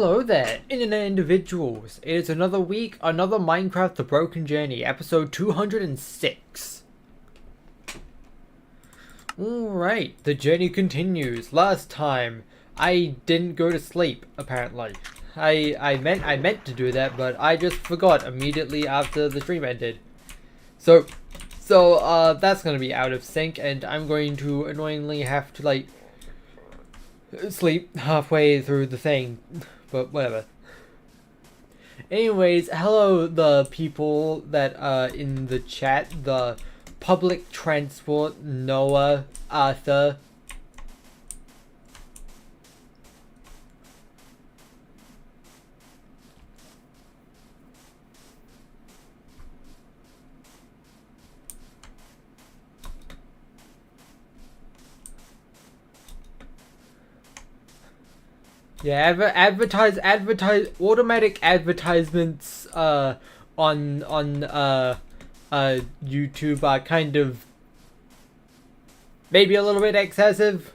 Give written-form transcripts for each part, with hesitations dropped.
Hello there, internet individuals. It is another week, another Minecraft The Broken Journey, episode 206. Alright, the journey continues. Last time, I didn't go to sleep, apparently. I meant to do that, but I just forgot immediately after the stream ended. So that's gonna be out of sync, and I'm going to annoyingly have to, like, sleep halfway through the thing, but whatever. Anyways, hello the people that are in the chat, the public transport, Noah, Arthur. Yeah, advertise automatic advertisements on YouTube are kind of maybe a little bit excessive.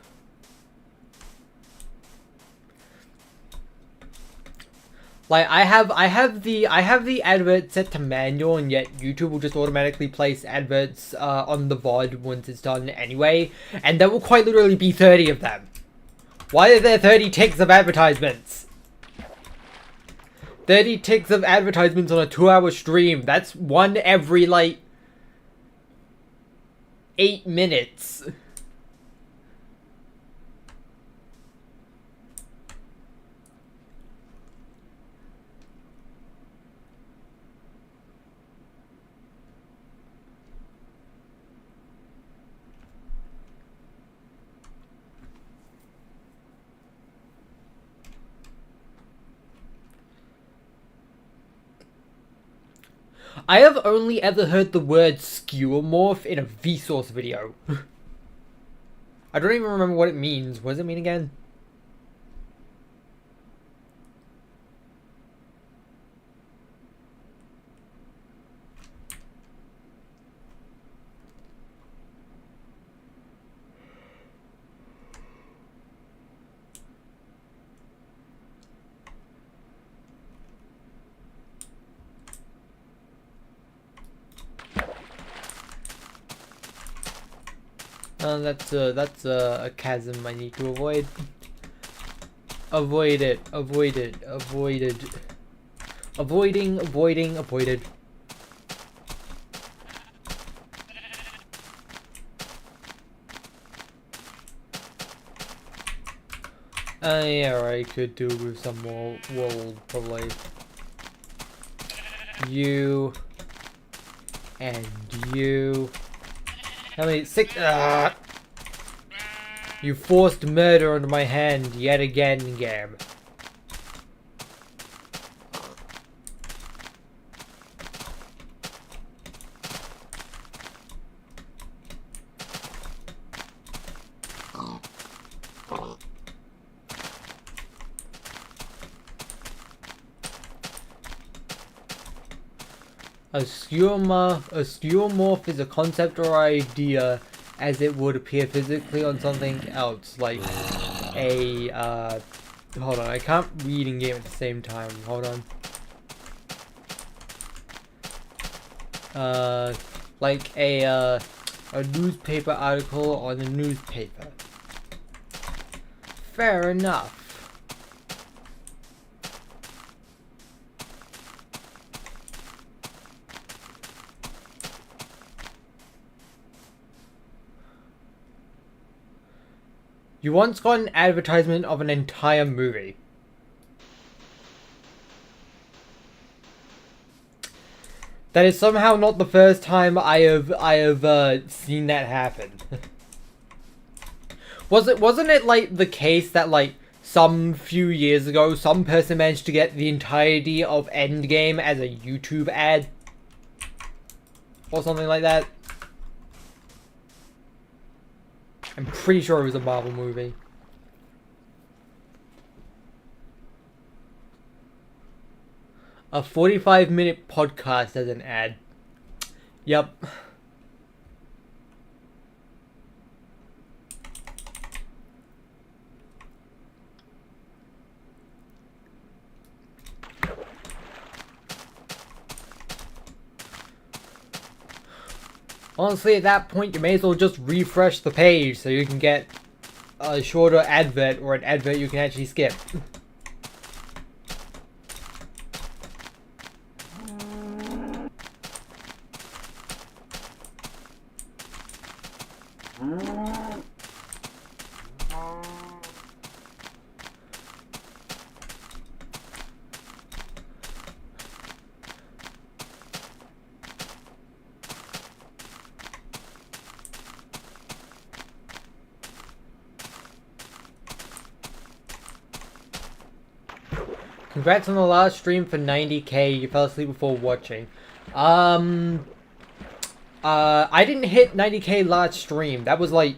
Like I have the advert set to manual, and yet YouTube will just automatically place adverts on the VOD once it's done anyway, and there will quite literally be 30 of them. Why are there 30 ticks of advertisements? 30 ticks of advertisements on a 2-hour stream. That's one every, like, 8 minutes. I have only ever heard the word skeuomorph in a Vsauce video. I don't even remember what it means. What does it mean again? That's a chasm I need to avoid. Avoid it. Avoided. Avoiding. Avoided. Yeah, I could do with some more wool, probably. You. And you. How many? 6. You forced murder onto my hand yet again, game. A skeuomorph is a concept or idea as it would appear physically on something else, like a, hold on, I can't read in game at the same time, hold on. Like a newspaper article on a newspaper. Fair enough. You once got an advertisement of an entire movie. That is somehow not the first time I have seen that happen. Wasn't it like the case that, like, some few years ago some person managed to get the entirety of Endgame as a YouTube ad? Or something like that? I'm pretty sure it was a Marvel movie. A 45-minute podcast as an ad. Yep. Honestly, at that point, you may as well just refresh the page so you can get a shorter advert or an advert you can actually skip. Congrats on the last stream for 90k. You fell asleep before watching. I didn't hit 90k last stream. That was like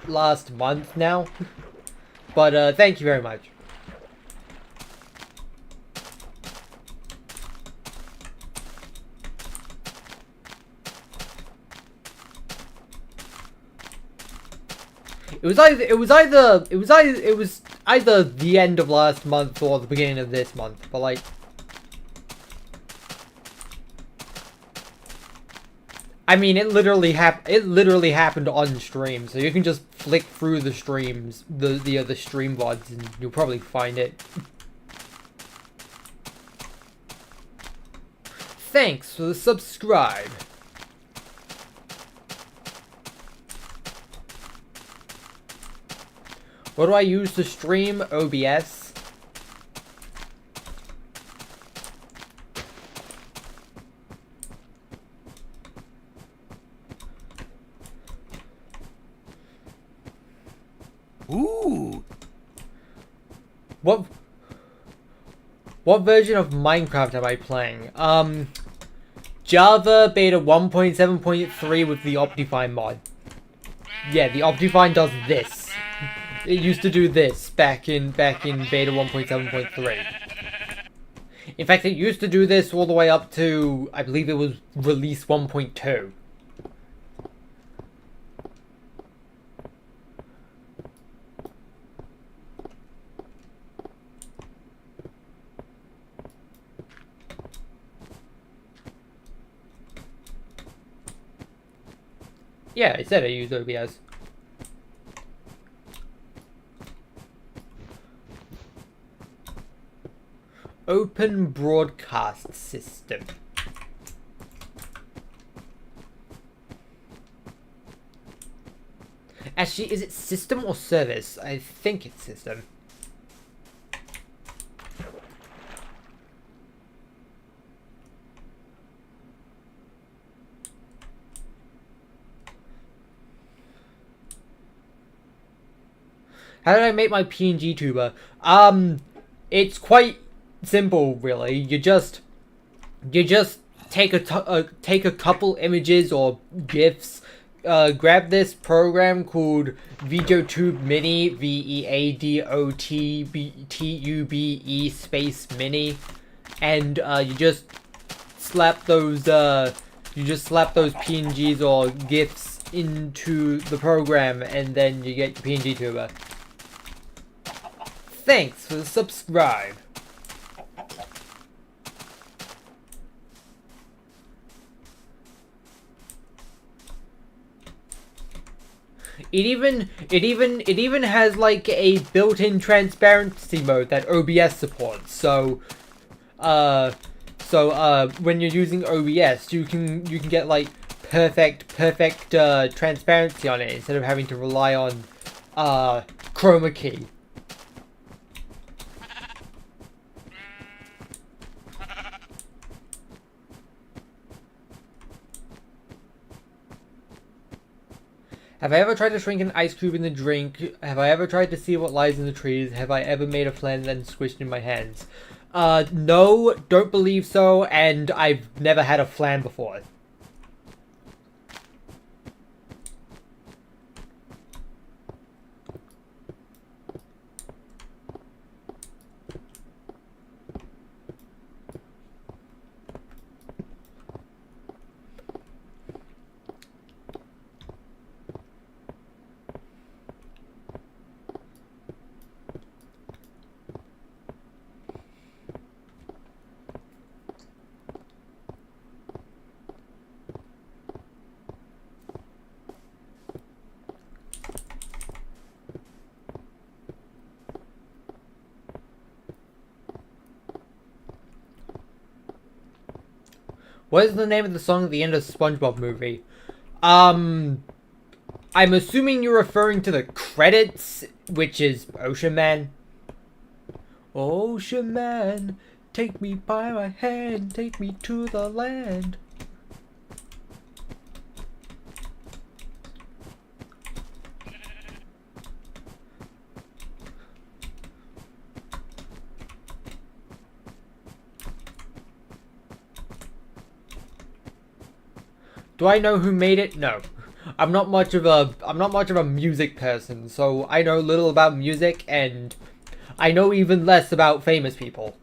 last month now. But thank you very much. It was either the end of last month or the beginning of this month, but like, I mean, it literally happened on stream, so you can just flick through the streams, the stream VODs, and you'll probably find it. Thanks for the subscribe. What do I use to stream? OBS. Ooh. What version of Minecraft am I playing? Java beta 1.7.3 with the optifine mod. Yeah, the optifine does this. It used to do this back in beta 1.7.3. In fact, it used to do this all the way up to, I believe it was release 1.2. Yeah, I said I used OBS. Open broadcast system. Actually, is it system or service? I think it's system. How did I make my PNG tuber? It's quite simple, really. You just take a couple images or GIFs, grab this program called VideoTube Mini, VEADOTTUBE space mini, and you just slap those PNGs or GIFs into the program, and then you get your PNG tuber. Thanks for the subscribe. It even has like a built-in transparency mode that OBS supports. So when you're using OBS, you can get like perfect transparency on it instead of having to rely on chroma key. Have I ever tried to shrink an ice cube in the drink? Have I ever tried to see what lies in the trees? Have I ever made a plan then squished in my hands? No, don't believe so, and I've never had a flan before. What is the name of the song at the end of the SpongeBob movie? I'm assuming you're referring to the credits, which is Ocean Man. Ocean Man, take me by my hand, take me to the land. Do I know who made it? No. I'm not much of a music person, so I know little about music, and I know even less about famous people.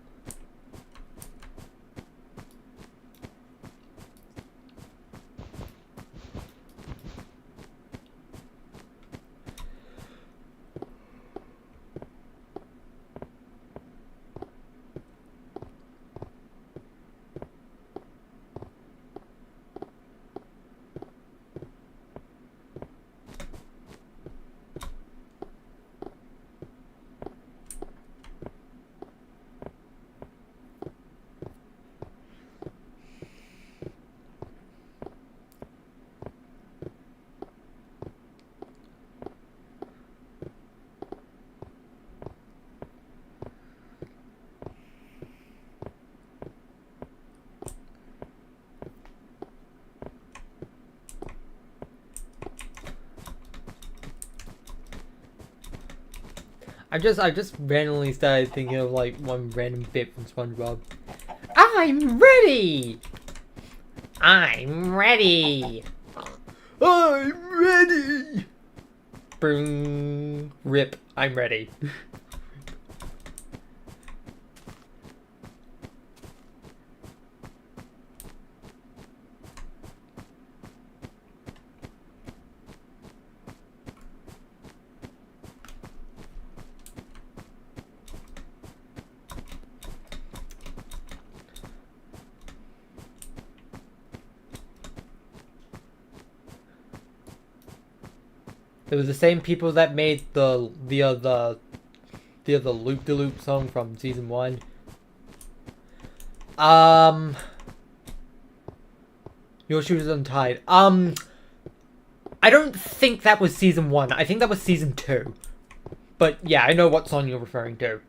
I just randomly started thinking of like one random bit from SpongeBob. I'm ready! I'm ready! I'm ready! Boom. Rip. I'm ready. It was the same people that made the other Loop-de-Loop song from season 1. Your Shoes Untied. I don't think that was season 1. I think that was season 2. But yeah, I know what song you're referring to.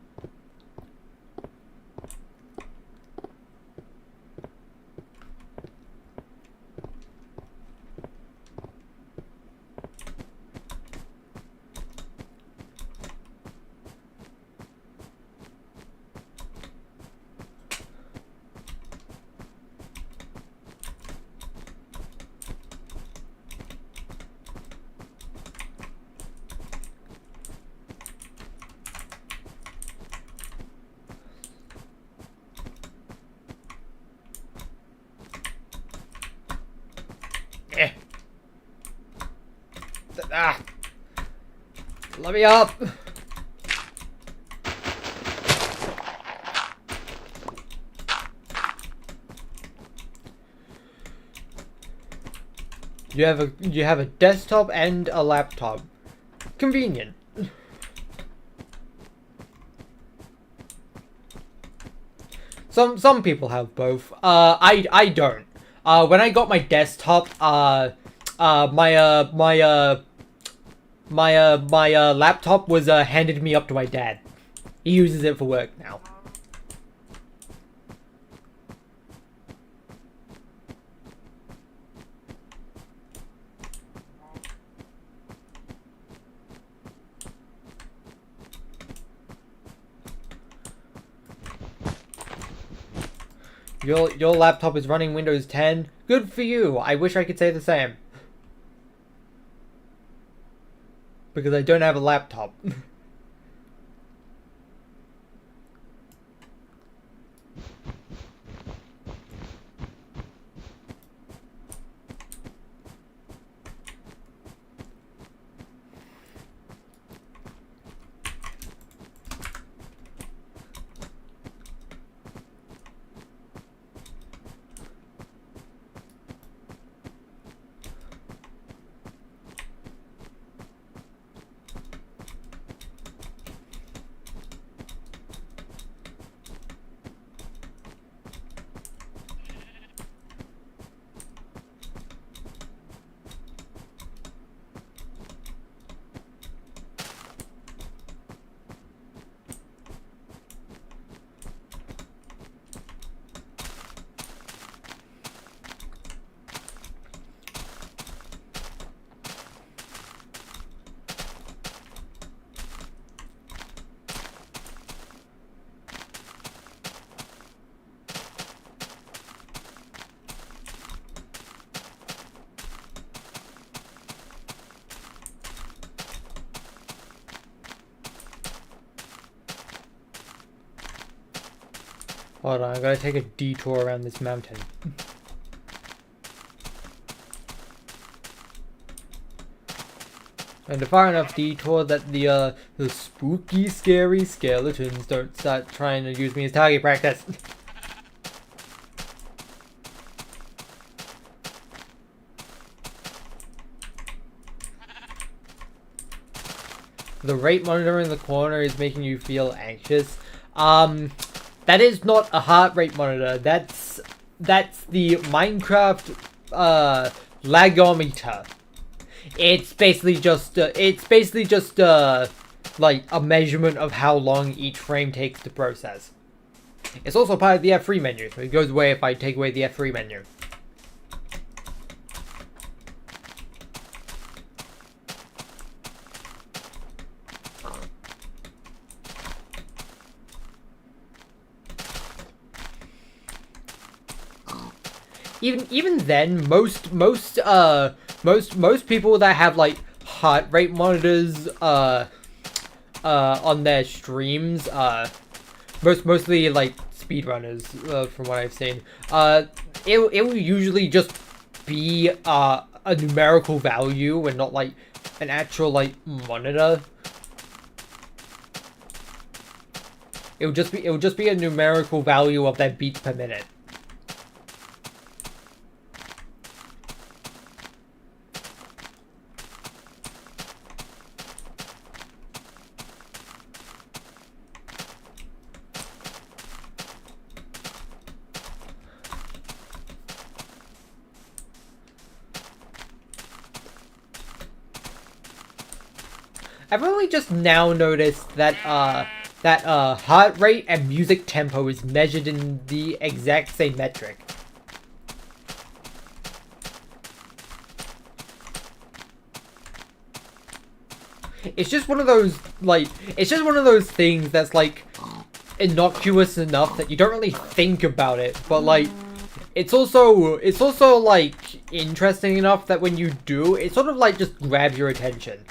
Ah! Let me up! You have a desktop and a laptop. Convenient. Some people have both. I don't. When I got my desktop, my laptop was handed me up to my dad. He uses it for work now. Your laptop is running Windows 10. Good for you. I wish I could say the same. Because I don't have a laptop. Hold on, I gotta take a detour around this mountain. And a far enough detour that the spooky, scary skeletons don't start trying to use me as target practice. The rate monitor in the corner is making you feel anxious. That is not a heart rate monitor. That's the Minecraft lagometer. It's basically just like a measurement of how long each frame takes to process. It's also part of the F3 menu, so it goes away if I take away the F3 menu. Even then, most people that have like heart rate monitors on their streams, mostly like speedrunners, from what I've seen, it will usually just be a numerical value and not like an actual like monitor. It will just be a numerical value of their beats per minute. I've only just now noticed that heart rate and music tempo is measured in the exact same metric. It's just one of those things that's like innocuous enough that you don't really think about it, but like it's also like interesting enough that when you do, it sort of like just grabs your attention.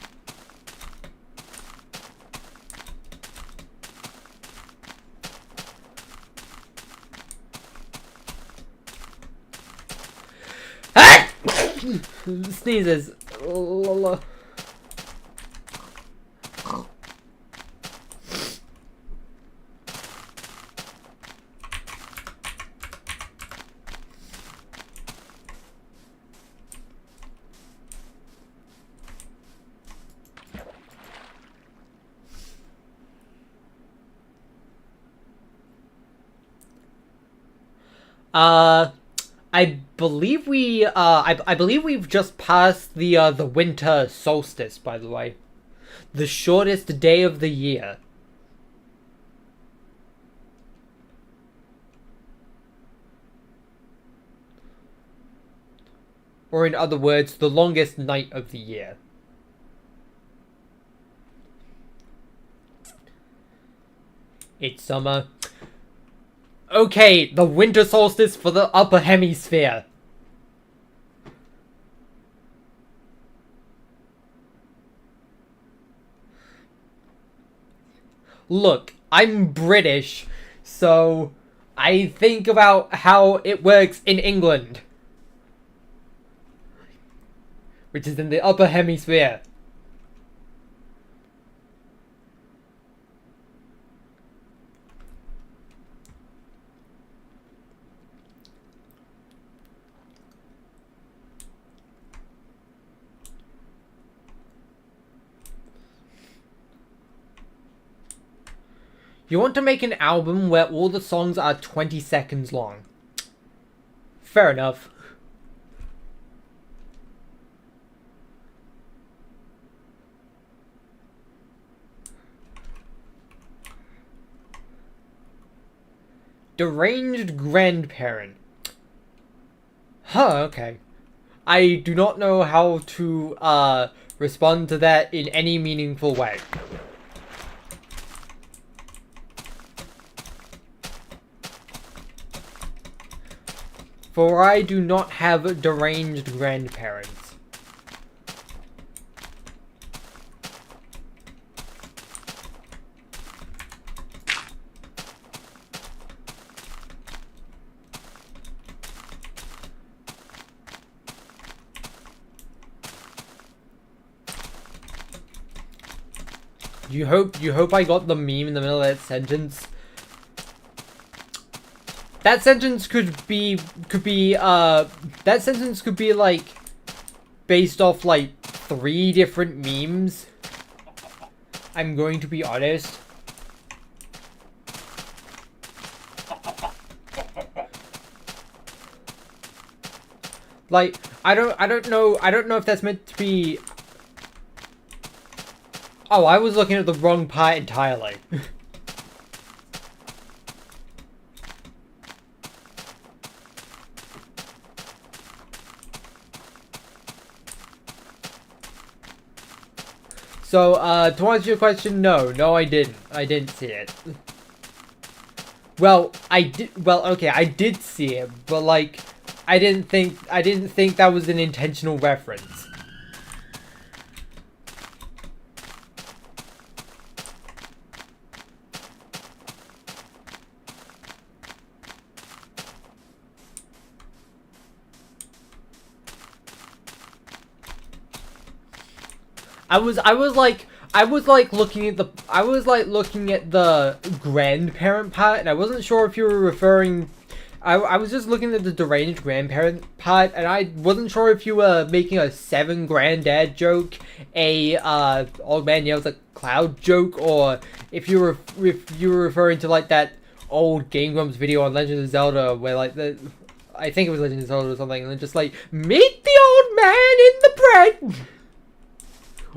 Sneezes. I believe we've just passed the winter solstice, by the way. The shortest day of the year. Or in other words, the longest night of the year. It's summer. Okay, the winter solstice for the upper hemisphere. Look, I'm British, so I think about how it works in England, which is in the upper hemisphere. You want to make an album where all the songs are 20 seconds long. Fair enough. Deranged grandparent. Huh, okay. I do not know how to respond to that in any meaningful way. For I do not have deranged grandparents. You hope I got the meme in the middle of that sentence. That sentence could be like based off like 3 different memes. I'm going to be honest. Like, I don't know if that's meant to be... Oh, I was looking at the wrong part entirely. So, to answer your question, no, I didn't. I didn't see it. Well, okay, I did see it, but like, I didn't think that was an intentional reference. I was looking at the grandparent part, and I wasn't sure if you were referring. I was just looking at the deranged grandparent part, and I wasn't sure if you were making a 7 granddad joke, a old man yells at cloud joke, or if you were referring to like that old Game Grumps video on Legend of Zelda where like I think it was Legend of Zelda or something, and then just like meet the old man in the bread.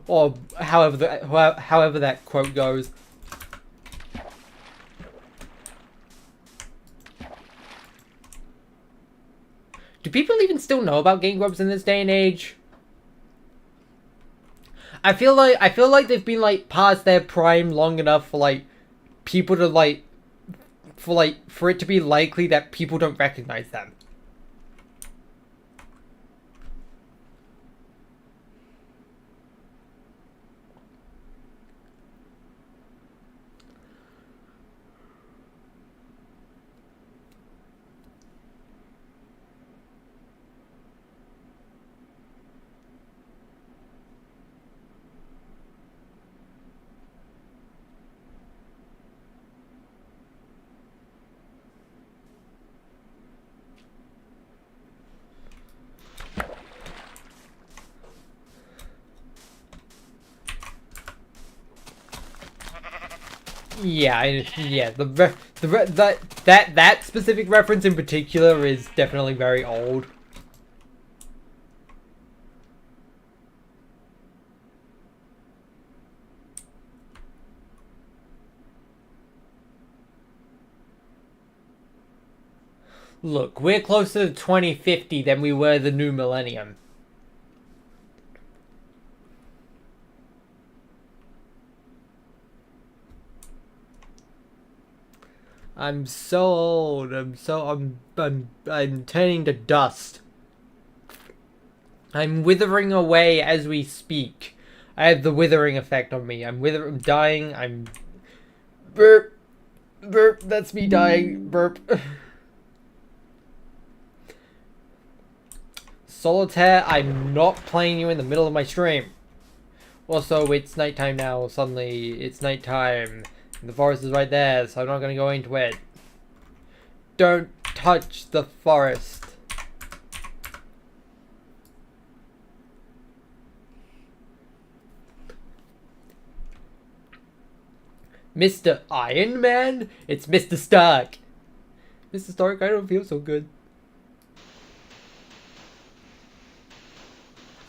Or however that quote goes. Do people even still know about Game Grumps in this day and age? I feel like they've been like past their prime long enough for like people to like for it to be likely that people don't recognize them. Yeah, that specific reference in particular is definitely very old. Look, we're closer to 2050 than we were the new millennium. I'm so old. I'm turning to dust. I'm withering away as we speak. I have the withering effect on me. I'm dying. I'm burp. That's me dying. Burp. Solitaire, I'm not playing you in the middle of my stream. Also, it's nighttime now. Suddenly, it's nighttime. The forest is right there, so I'm not gonna go into it. Don't touch the forest. Mr. Iron Man? It's Mr. Stark. Mr. Stark, I don't feel so good.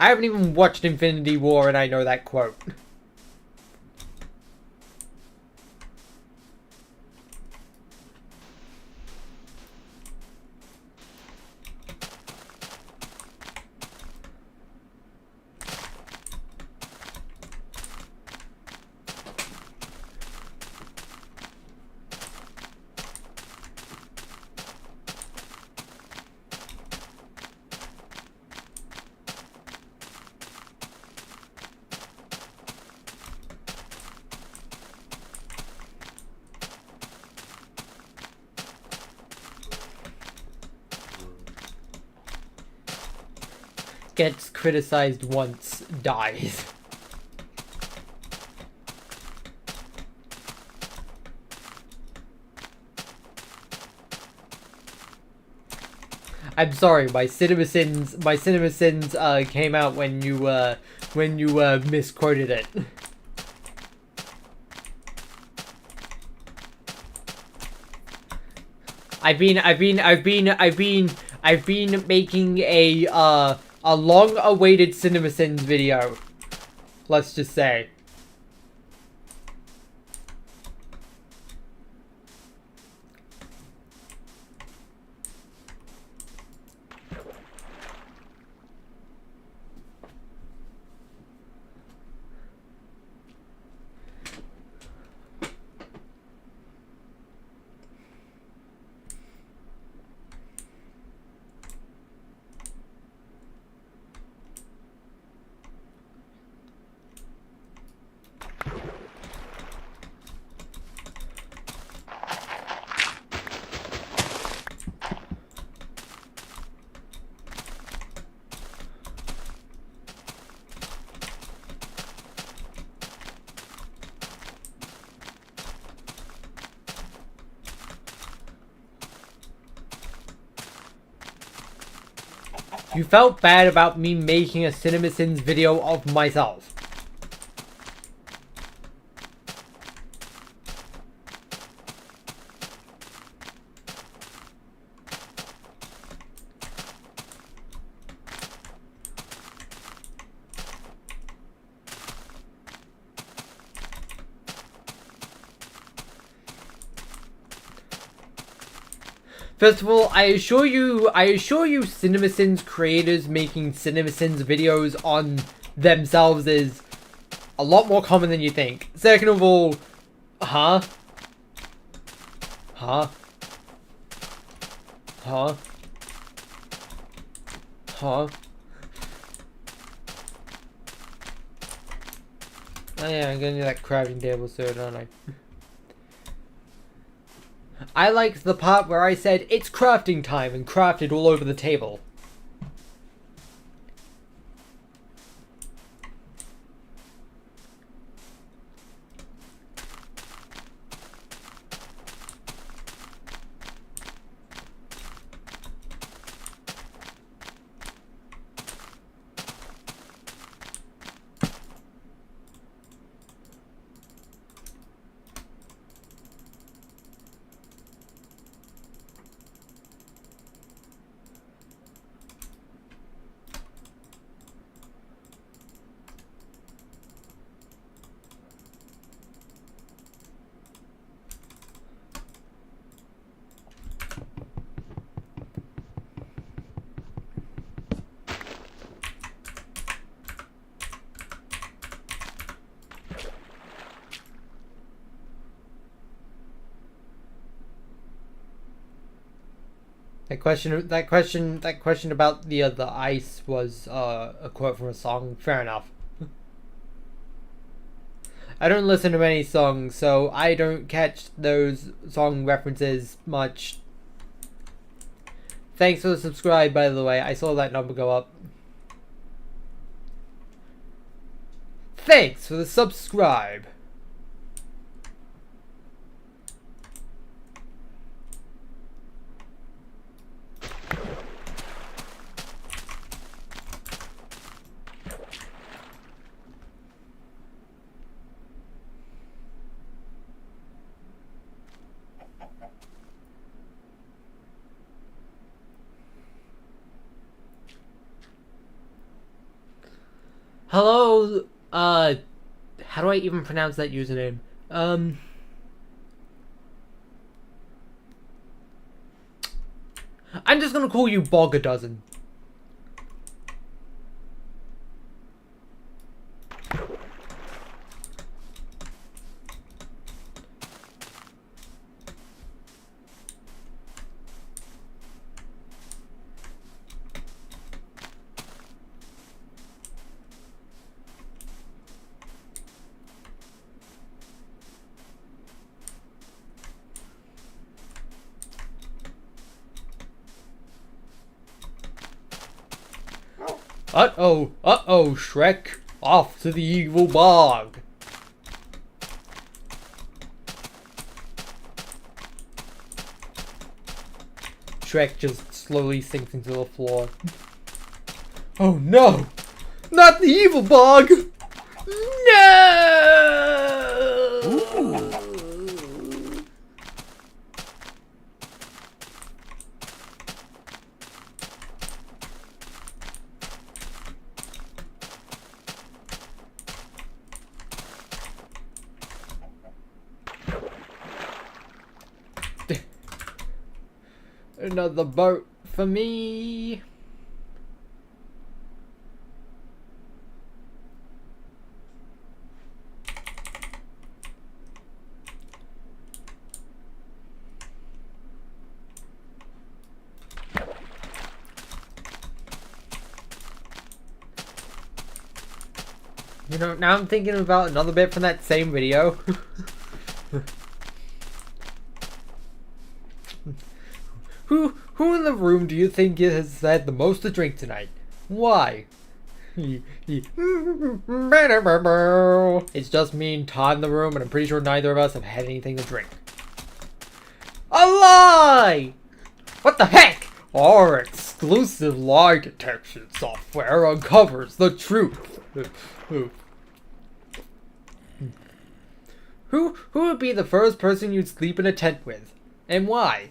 I haven't even watched Infinity War and I know that quote. Gets criticized once, dies. I'm sorry, my CinemaSins came out when you misquoted it. I've been making a long-awaited CinemaSins video. Let's just say. You felt bad about me making a CinemaSins video of myself. First of all, I assure you, CinemaSins creators making CinemaSins videos on themselves is a lot more common than you think. Second of all, Huh? Oh yeah, I'm gonna need that crafting table soon, aren't I? I liked the part where I said, it's crafting time, and crafted all over the table. That question about the ice was a quote from a song. Fair enough. I don't listen to many songs, so I don't catch those song references much. Thanks for the subscribe, by the way. I saw that number go up. Thanks for the subscribe. Hello, how do I even pronounce that username? I'm just gonna call you Bog-a-dozen. Uh-oh, Shrek, off to the evil bog. Shrek just slowly sinks into the floor. Oh no! Not the evil bog! No! Ooh. Another boat for me. You know, now I'm thinking about another bit from that same video. Who in the room do you think has had the most to drink tonight? Why? It's just me and Todd in the room, and I'm pretty sure neither of us have had anything to drink. A lie! What the heck? Our exclusive lie detection software uncovers the truth. Who would be the first person you'd sleep in a tent with? And why?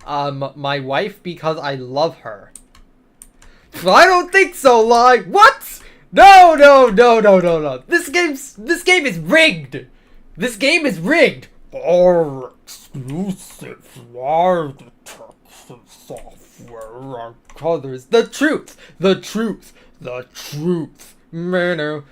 My wife, because I love her. I don't think so, lie. What? No. This game is rigged. This game is rigged. Our exclusive lie detection software uncovers the truth. Man,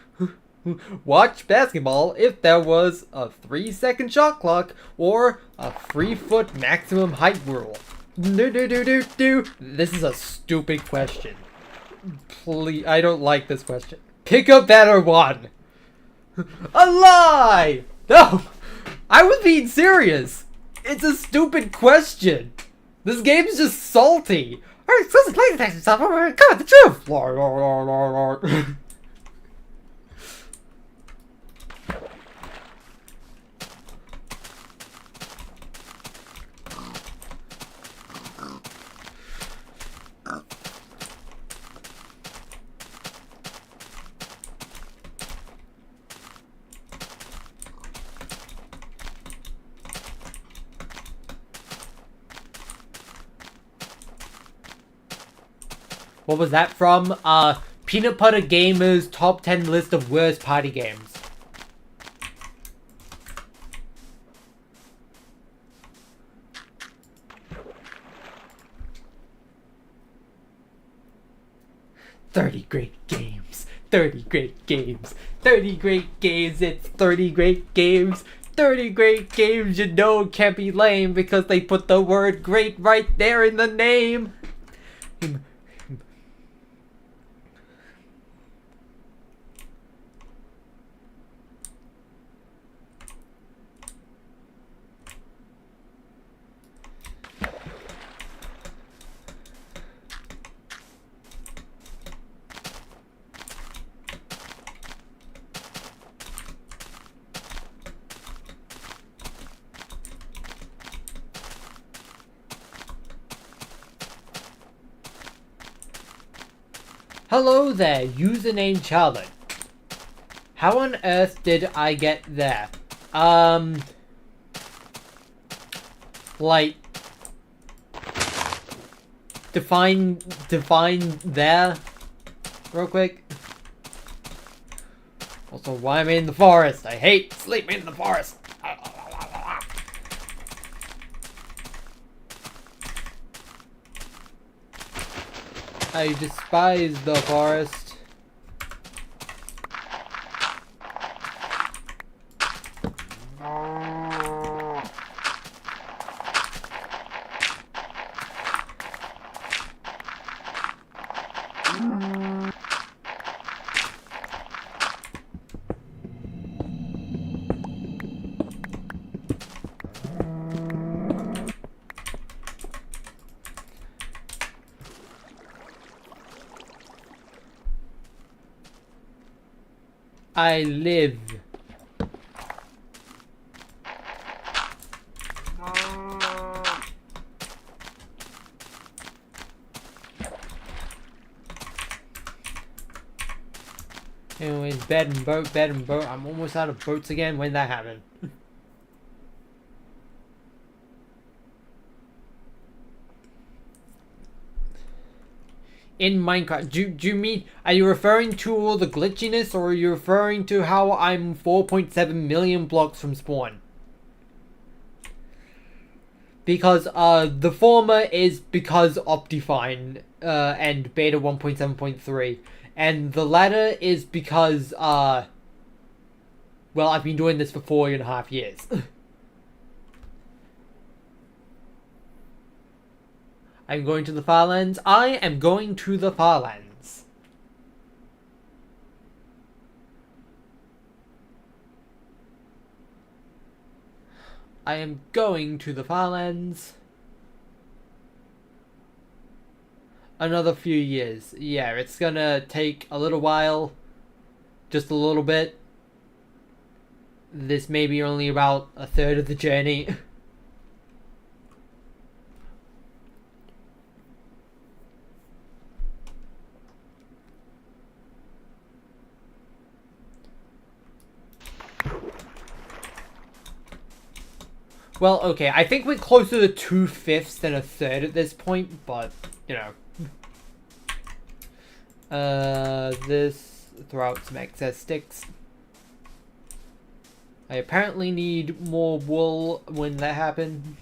watch basketball if there was a 3-second shot clock or a 3-foot maximum height rule. This is a stupid question. Please, I don't like this question. Pick a better one. A lie! No! I was being serious. It's a stupid question. This game's just salty. Our exclusive play detection software uncovered the truth. What was that from? Peanut Butter Gamer's top 10 list of worst party games. "30 great games, 30 great games, 30 great games, it's 30 great games, 30 great games, you know it can't be lame because they put the word great right there in the name." Hello there, username Charlotte. How on earth did I get there? Like, define there real quick. Also, why am I in the forest? I hate sleeping in the forest. I despise the forest. I live. Anyways, bed and boat, bed and boat. I'm almost out of boats again. When that happened? In Minecraft, do you mean, are you referring to all the glitchiness, or are you referring to how I'm 4.7 million blocks from spawn? Because the former is because optifine and beta 1.7.3, and the latter is because well, I've been doing this for 4.5 years. I'm going to the Farlands. I am going to the Farlands. I am going to the Farlands. Another few years. Yeah, it's gonna take a little while. Just a little bit. This may be only about a third of the journey. Well, okay, I think we're closer to 2/5 than a third at this point, but, you know. This, throw out some excess sticks. I apparently need more wool when that happens.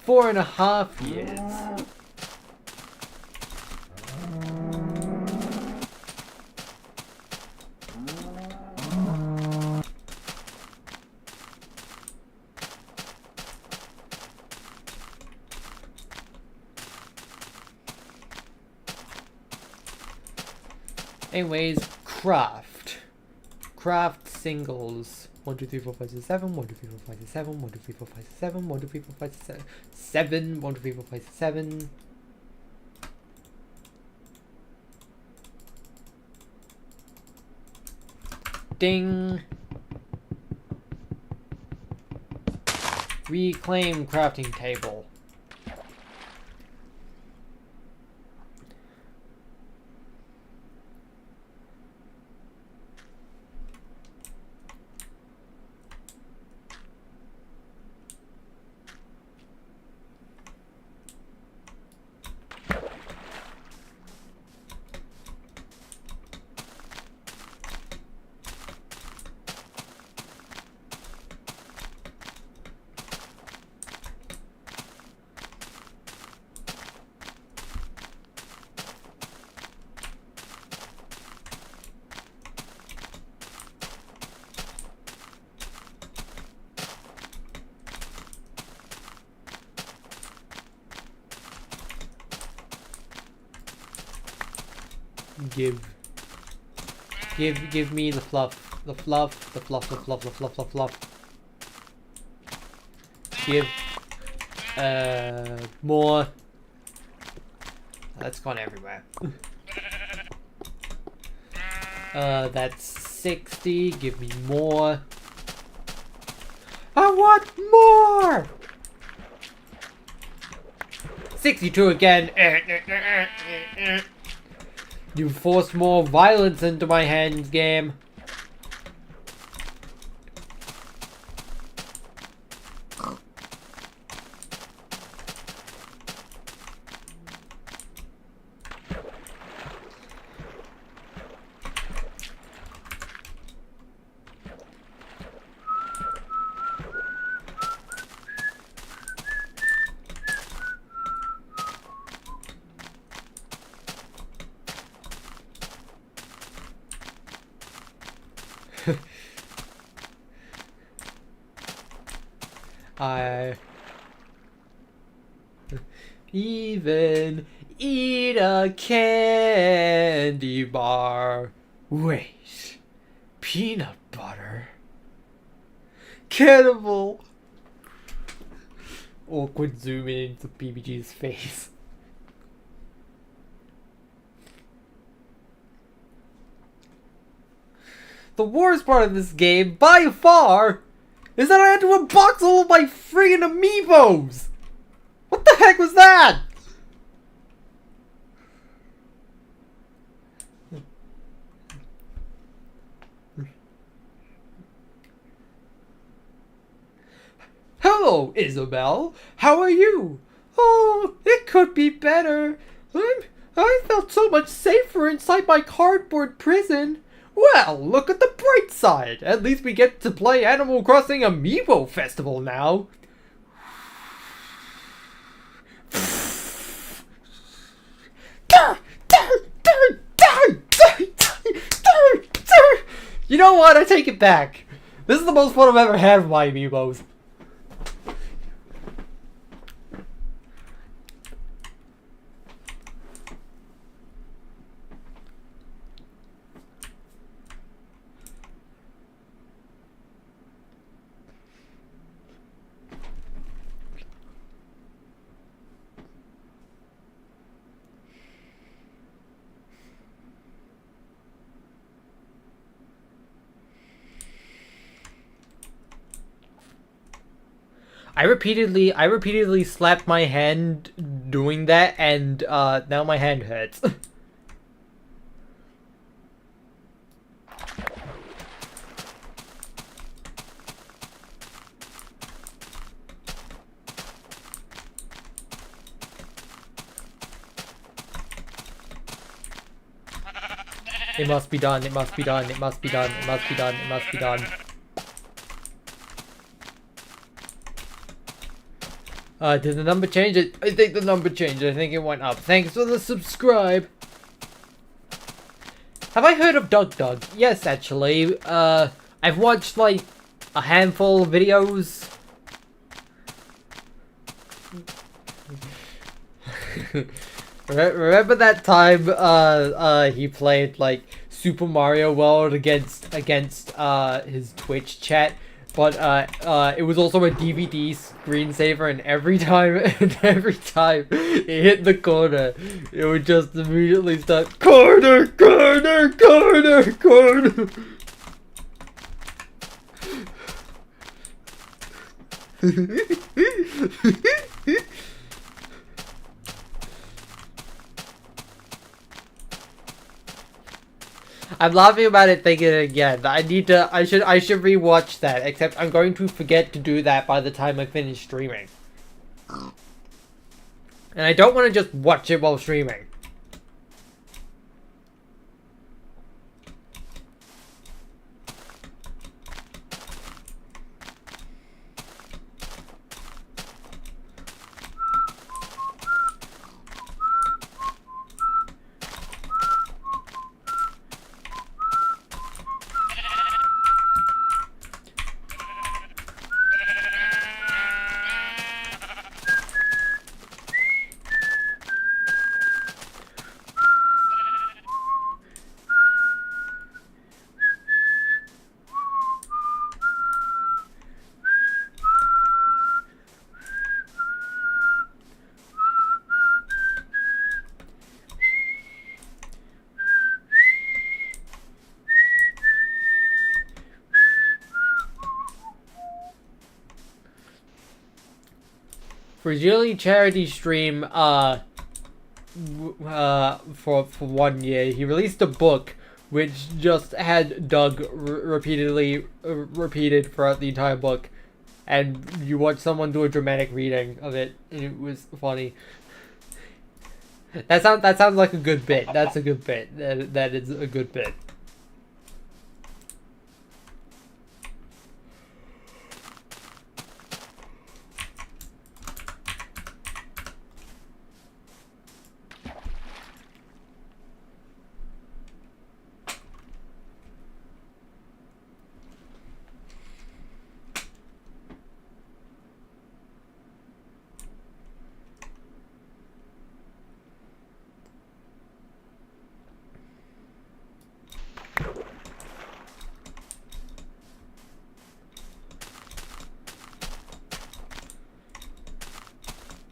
Four and a half years. Anyways, craft. Craft singles. 1, 2, 3, 4, 5, 6, 7. 1, 2, 3, 4, 5, 6, 7. 1, 2, 3, 4, 5, 6, 7. 1, 2, 3, 4, 5, 6, 7. 7. 1, 2, 3, 4, 5, 6, 7. Ding. Reclaim crafting table. Give me the fluff. The fluff, the fluff, the fluff, the fluff, the fluff. Give, more. That's gone everywhere. That's 60. Give me more. I want more! 62 again. You forced more violence into my hands, game. I even eat a candy bar. Wait, peanut butter? Cannibal! Awkward zoom in into BBG's face. The worst part of this game, by far, is that I had to unbox all of my friggin' amiibos! What the heck was that? Hello, Isabel. How are you? Oh, it could be better. I felt so much safer inside my cardboard prison. Well, look at the bright side. At least we get to play Animal Crossing Amiibo Festival now. You know what? I take it back. This is the most fun I've ever had with my Amiibos. I repeatedly slapped my hand doing that, and now my hand hurts. It must be done, it must be done, it must be done, it must be done, it must be done. Did the number change? I think the number changed. I think it went up. Thanks for the subscribe. Have I heard of Doug Doug? Yes, actually. I've watched like a handful of videos. Remember that time he played like Super Mario World against his Twitch chat? But it was also a DVD screensaver, and every time it hit the corner, it would just immediately start corner. I'm laughing about it, thinking it again. I should rewatch that, except I'm going to forget to do that by the time I finish streaming. And I don't want to just watch it while streaming. For his yearly charity stream, for 1 year, he released a book which just had Doug repeated throughout the entire book, and you watch someone do a dramatic reading of it, and it was funny. That sounds like a good bit. That's a good bit. That is a good bit.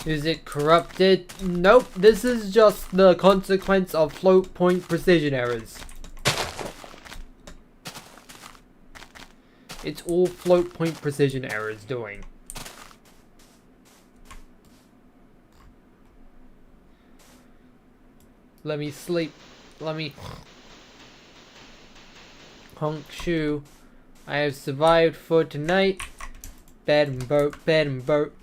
Is it corrupted? Nope, this is just the consequence of float point precision errors. It's all float point precision errors doing. Let me sleep. Let me... Honk shoe. I have survived for tonight. Bed and boat, bed and boat.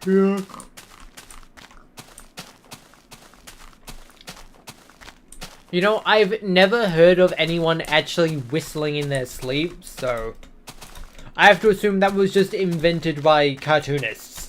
Yeah. You know, I've never heard of anyone actually whistling in their sleep, so I have to assume that was just invented by cartoonists.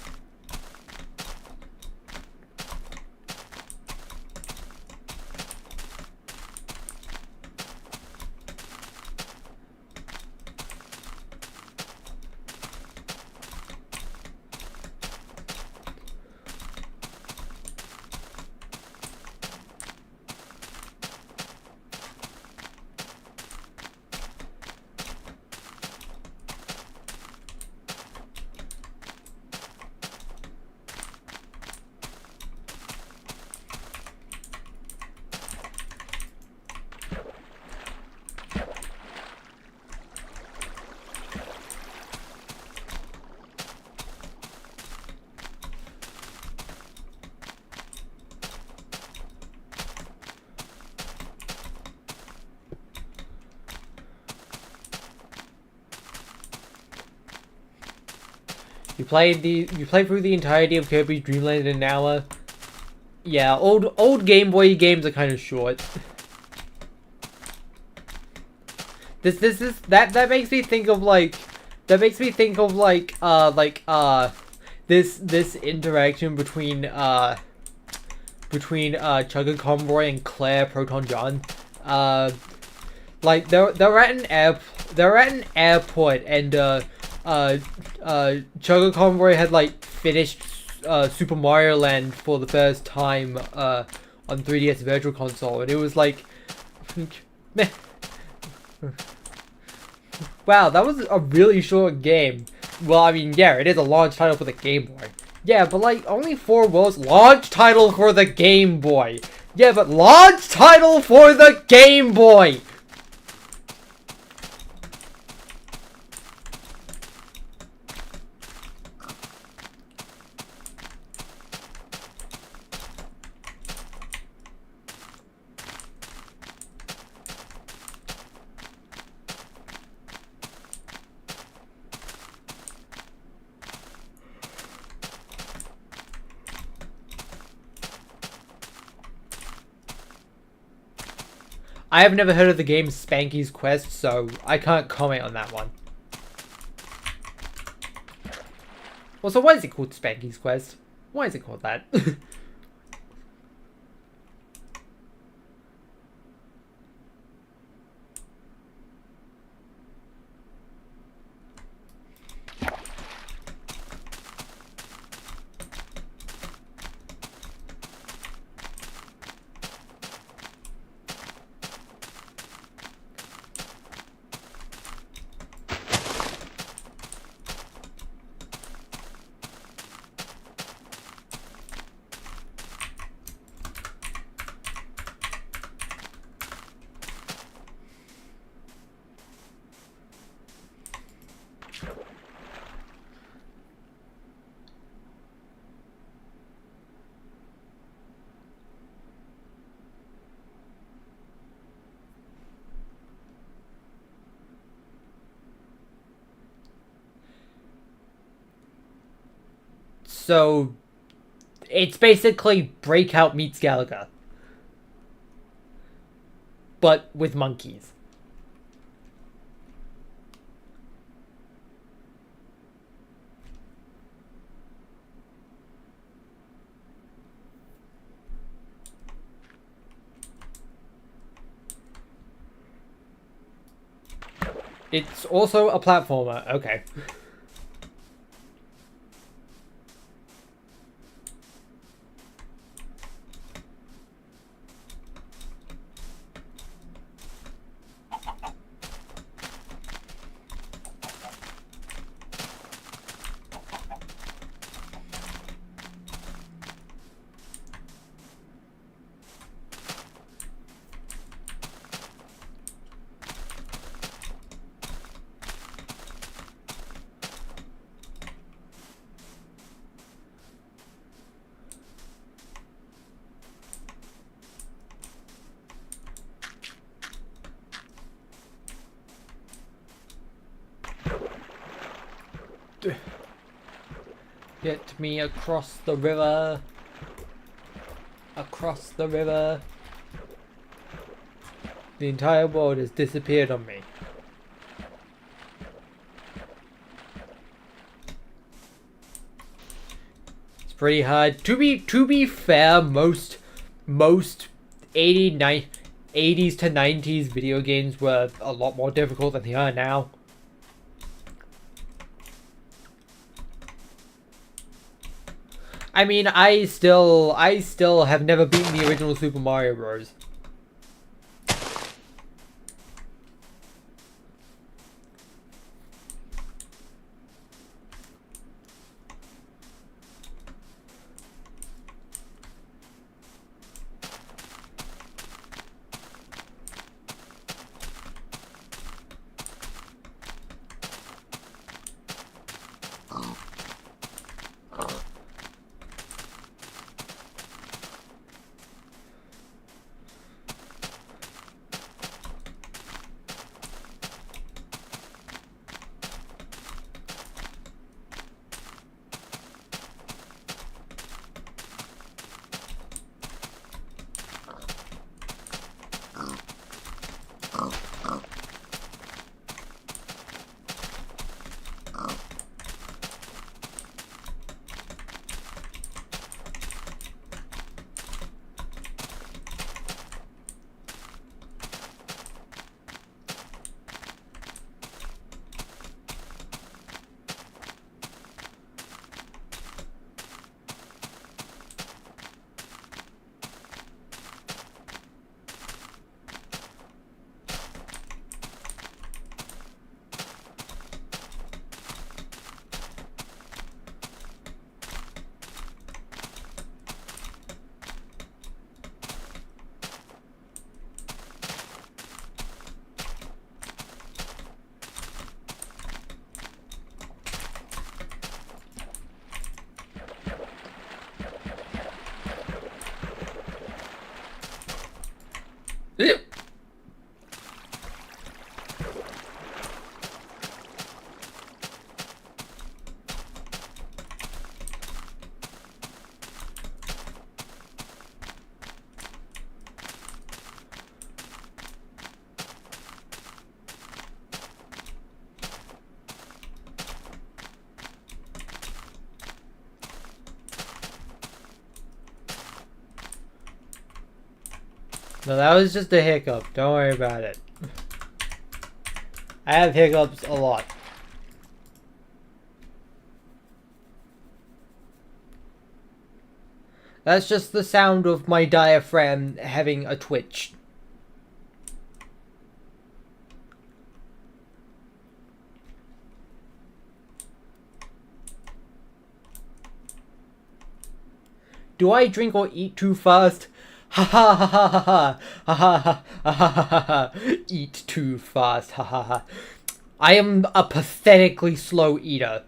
You played through the entirety of Kirby's Dream Land in an hour. Yeah, old Game Boy games are kind of short. That makes me think of this interaction between Chugga Conroy and Claire Proton John. Like they're at an airport and Chugga Conroy had like finished Super Mario Land for the first time on 3DS Virtual Console, and it was like, meh. Wow, that was a really short game. Well, I mean, yeah, it is a launch title for the Game Boy. Yeah, but like, only 4 worlds. Launch title for the Game Boy. Yeah, but launch title for the Game Boy! I have never heard of the game Spanky's Quest, so I can't comment on that one. Also, why is it called Spanky's Quest? Why is it called that? So, it's basically Breakout meets Galaga. But with monkeys. It's also a platformer. Okay. Get me across the river. Across the river. The entire world has disappeared on me. It's pretty hard. To be fair, most 80s to 90s video games were a lot more difficult than they are now. I mean, I still have never beaten the original Super Mario Bros. No, that was just a hiccup. Don't worry about it. I have hiccups a lot. That's just the sound of my diaphragm having a twitch. Do I drink or eat too fast? Ha ha ha ha ha ha ha ha ha ha ha. Eat too fast. Ha ha ha. I am a pathetically slow eater.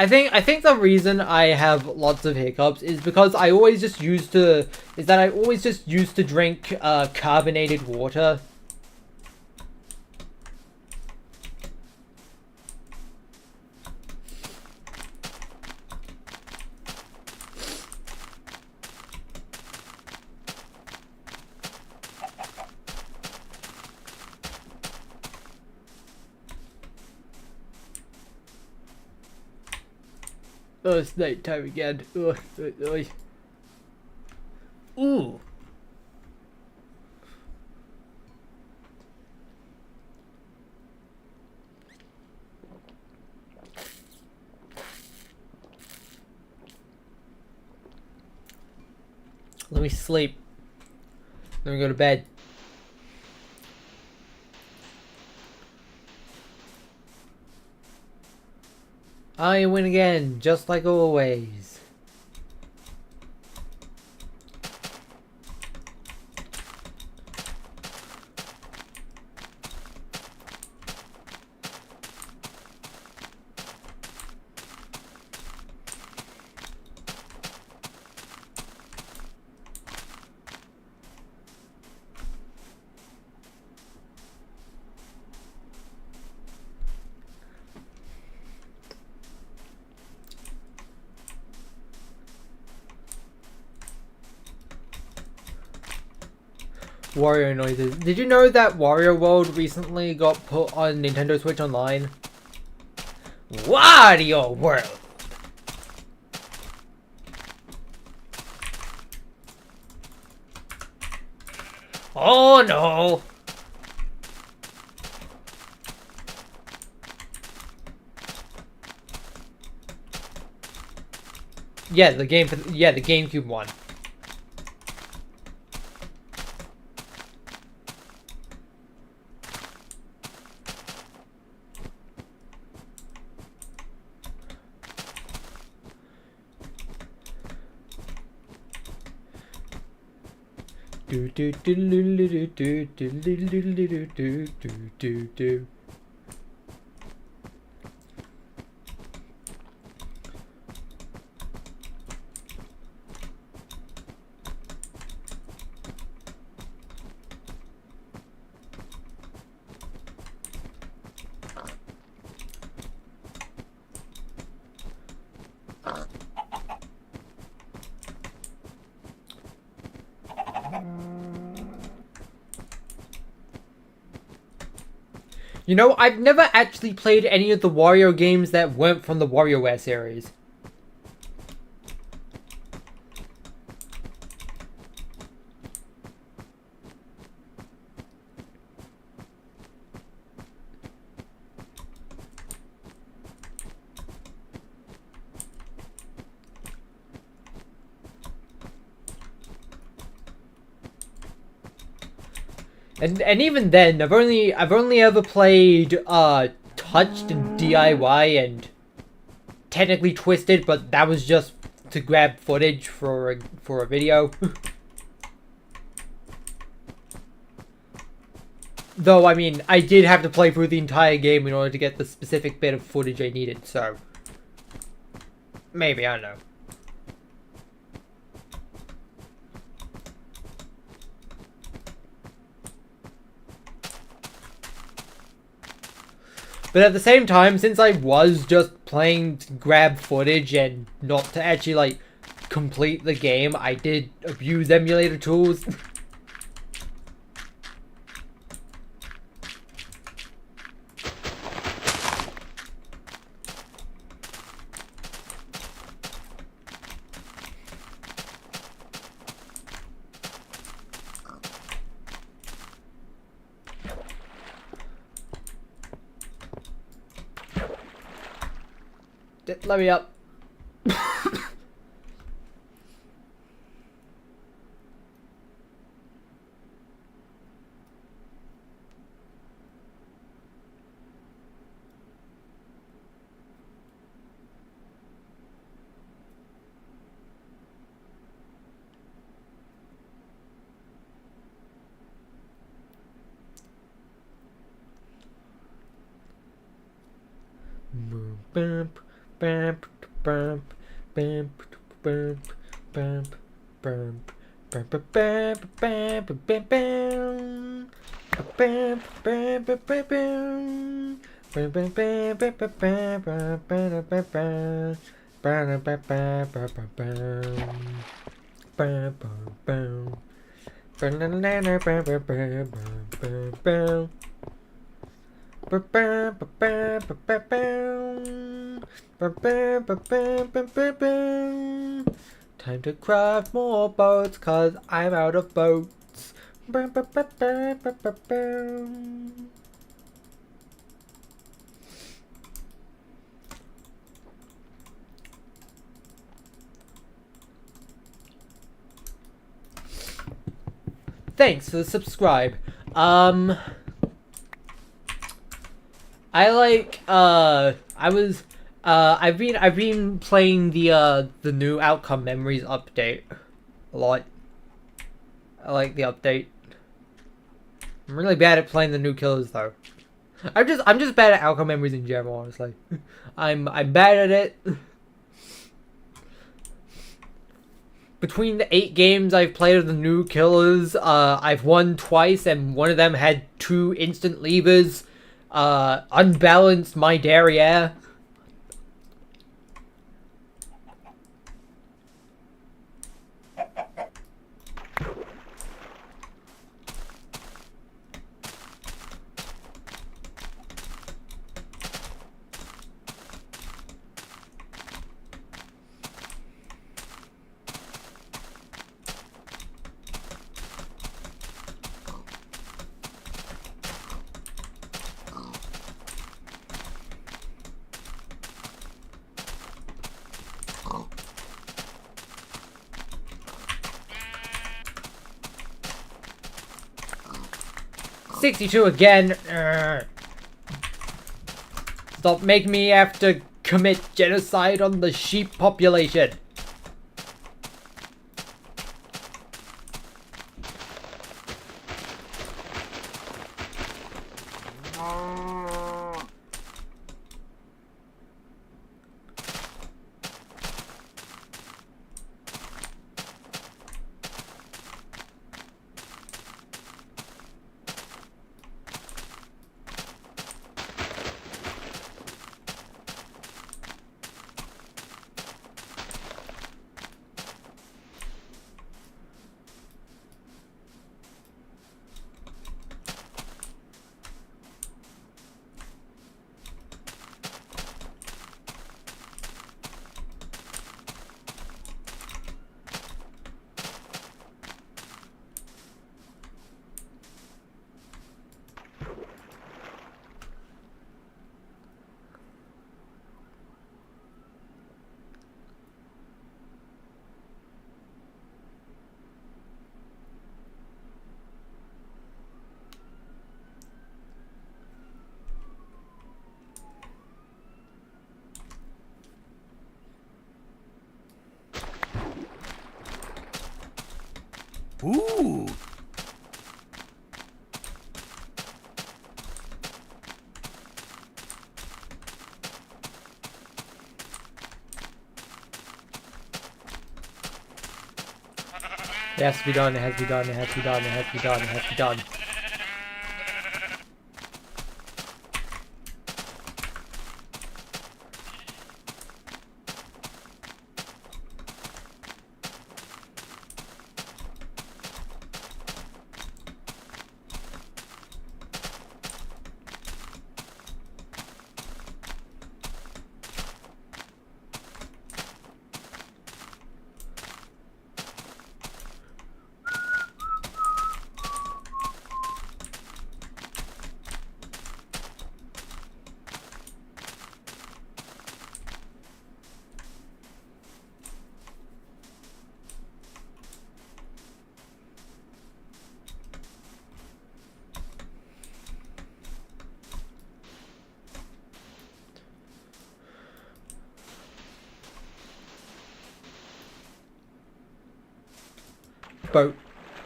I think the reason I have lots of hiccups is because I always just used to drink carbonated water. Oh, it's night time again. Ugh, ugh, ugh. Ooh. Let me sleep. Let me go to bed. I win again, just like always. Wario noises. Did you know that Wario World recently got put on Nintendo Switch Online? Wario World! Oh no! Yeah, the GameCube one. Do do do do do do do do do do do do do. You know, I've never actually played any of the Wario games that weren't from the WarioWare series. And even then, I've only ever played Touched and DIY and technically Twisted, but that was just to grab footage for a video. Though I mean, I did have to play through the entire game in order to get the specific bit of footage I needed, so maybe, I don't know. But at the same time, since I was just playing to grab footage and not to actually, like, complete the game, I did abuse emulator tools. Let me up. Time to craft more boats, cause I'm out of boats. 'Thanks for the subscribe. I've been playing the new Outcome Memories update a lot. I like the update. I'm really bad at playing the new killers though. I'm just bad at Outcome Memories in general, honestly. I'm bad at it. Between the 8 games I've played of the new killers, I've won twice, and one of them had 2 instant levers. Unbalanced my derriere. '62 again. Stop making me have to commit genocide on the sheep population. Ooh. It has to be done, it has to be done, it has to be done, it has to be done, it has to be done.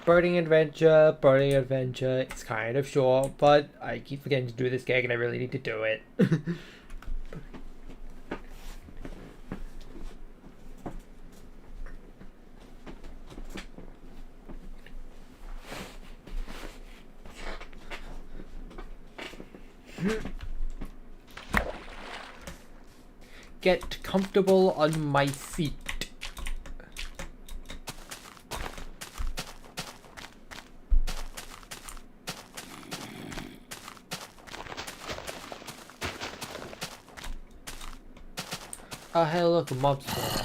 Boating adventure, it's kind of short, but I keep forgetting to do this gag and I really need to do it. Get comfortable on my seat. Oh, hey, look, a mob spawner.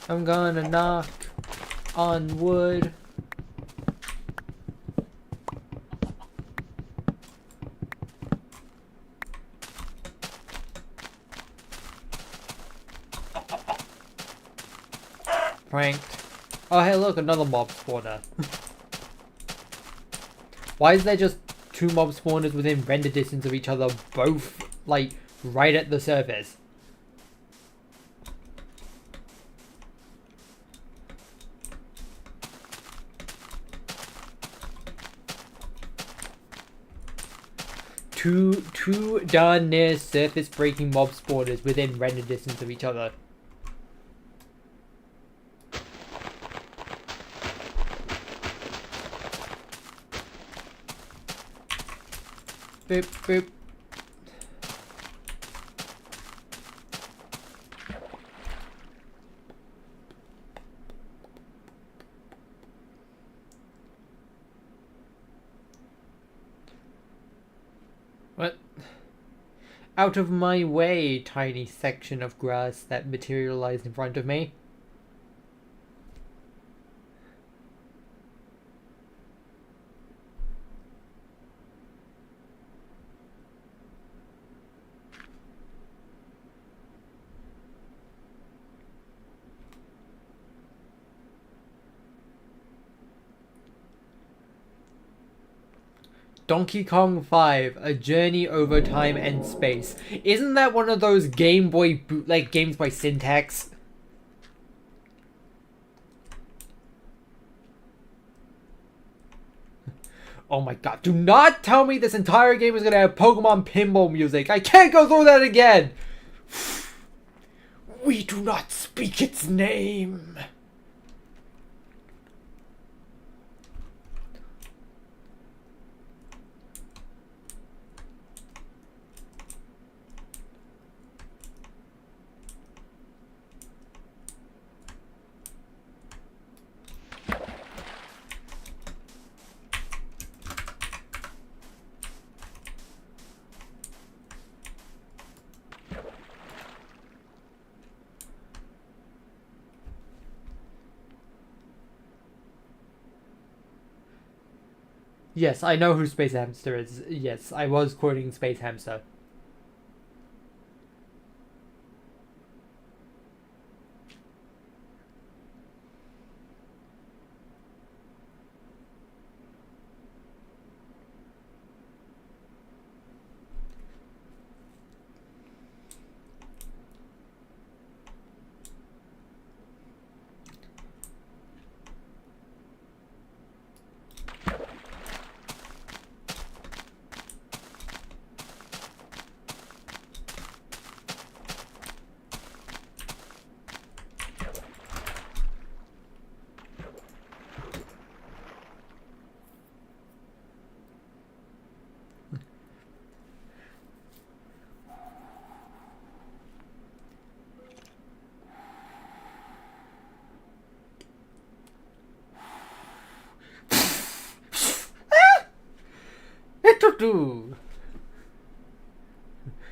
I'm gonna knock on wood. Pranked. Oh, hey, look, another mob spawner. Why is there just 2 mob spawners within render distance of each other, both, like, right at the surface? Two darn near surface breaking mob spawners within render distance of each other. Boop, boop. What? Out of my way, tiny section of grass that materialized in front of me. Donkey Kong 5, A Journey Over Time and Space. Isn't that one of those Game Boy bootleg games by Syntax? Oh my god, do not tell me this entire game is gonna have Pokemon pinball music. I can't go through that again! We do not speak its name. Yes, I know who Space Hamster is. Yes, I was quoting Space Hamster.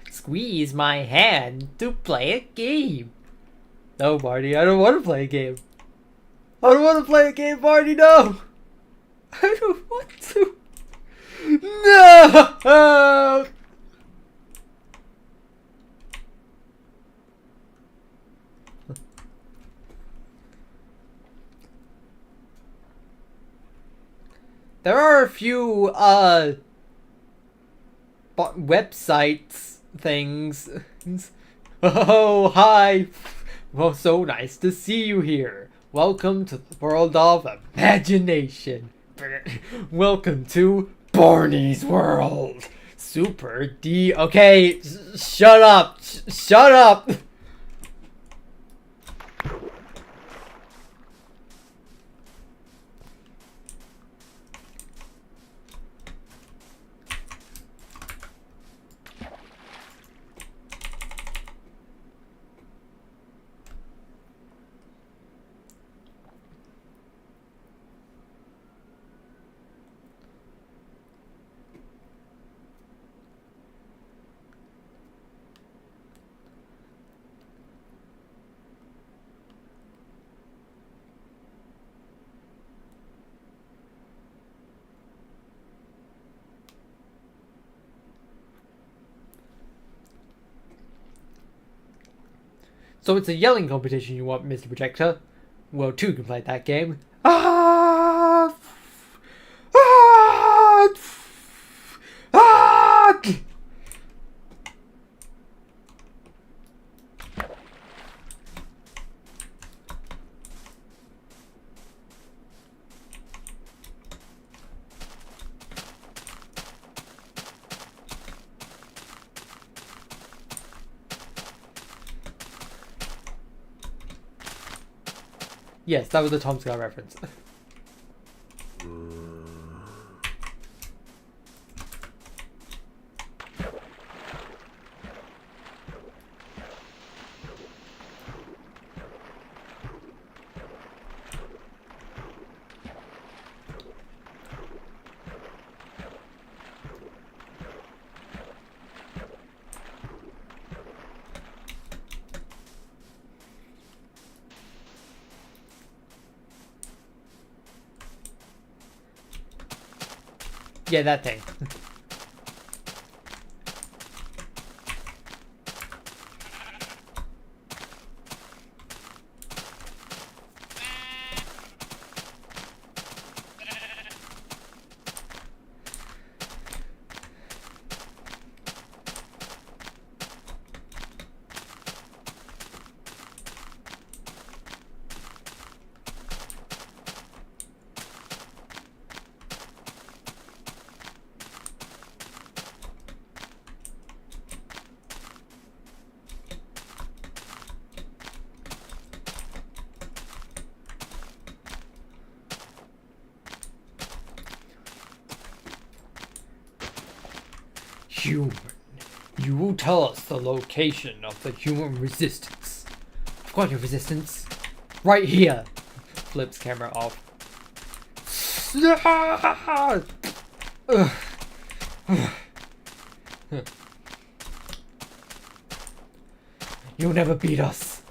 Squeeze my hand to play a game. No, Barney, I don't want to play a game. I don't want to play a game, Barney, no! I don't want to. No! There are a few, websites things. Oh, hi. Well, so nice to see you here. Welcome to the world of imagination. Welcome to Barney's World. Super D. Okay, shut up. Shut up. So it's a yelling competition you want, Mr. Projector? Well, two can play that game. Ah! Ah! Ah! Yes, that was a Tom Scott reference. Yeah, that thing. Human, you will tell us the location of the human resistance. I've got your resistance. Right here. Flips camera off. You'll never beat us.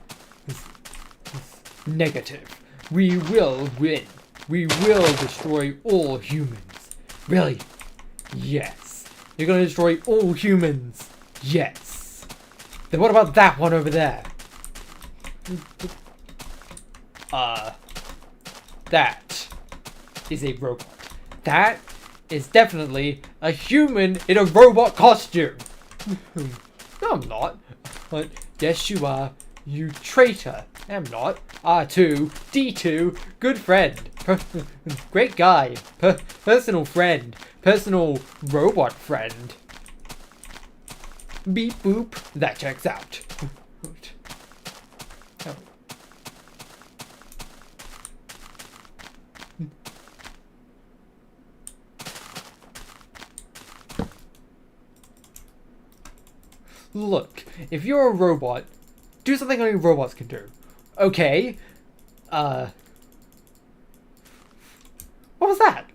Negative. We will win. We will destroy all humans. Really? Yes. You're gonna destroy all humans. Yes. Then what about that one over there? That is a robot. That is definitely a human in a robot costume. No, I'm not. But yes, you are. You traitor. I'm not. R2, D2, good friend. Great guy. Personal friend. Personal robot friend. Beep boop. That checks out. Oh. Look, if you're a robot, do something only robots can do. Okay. What was that?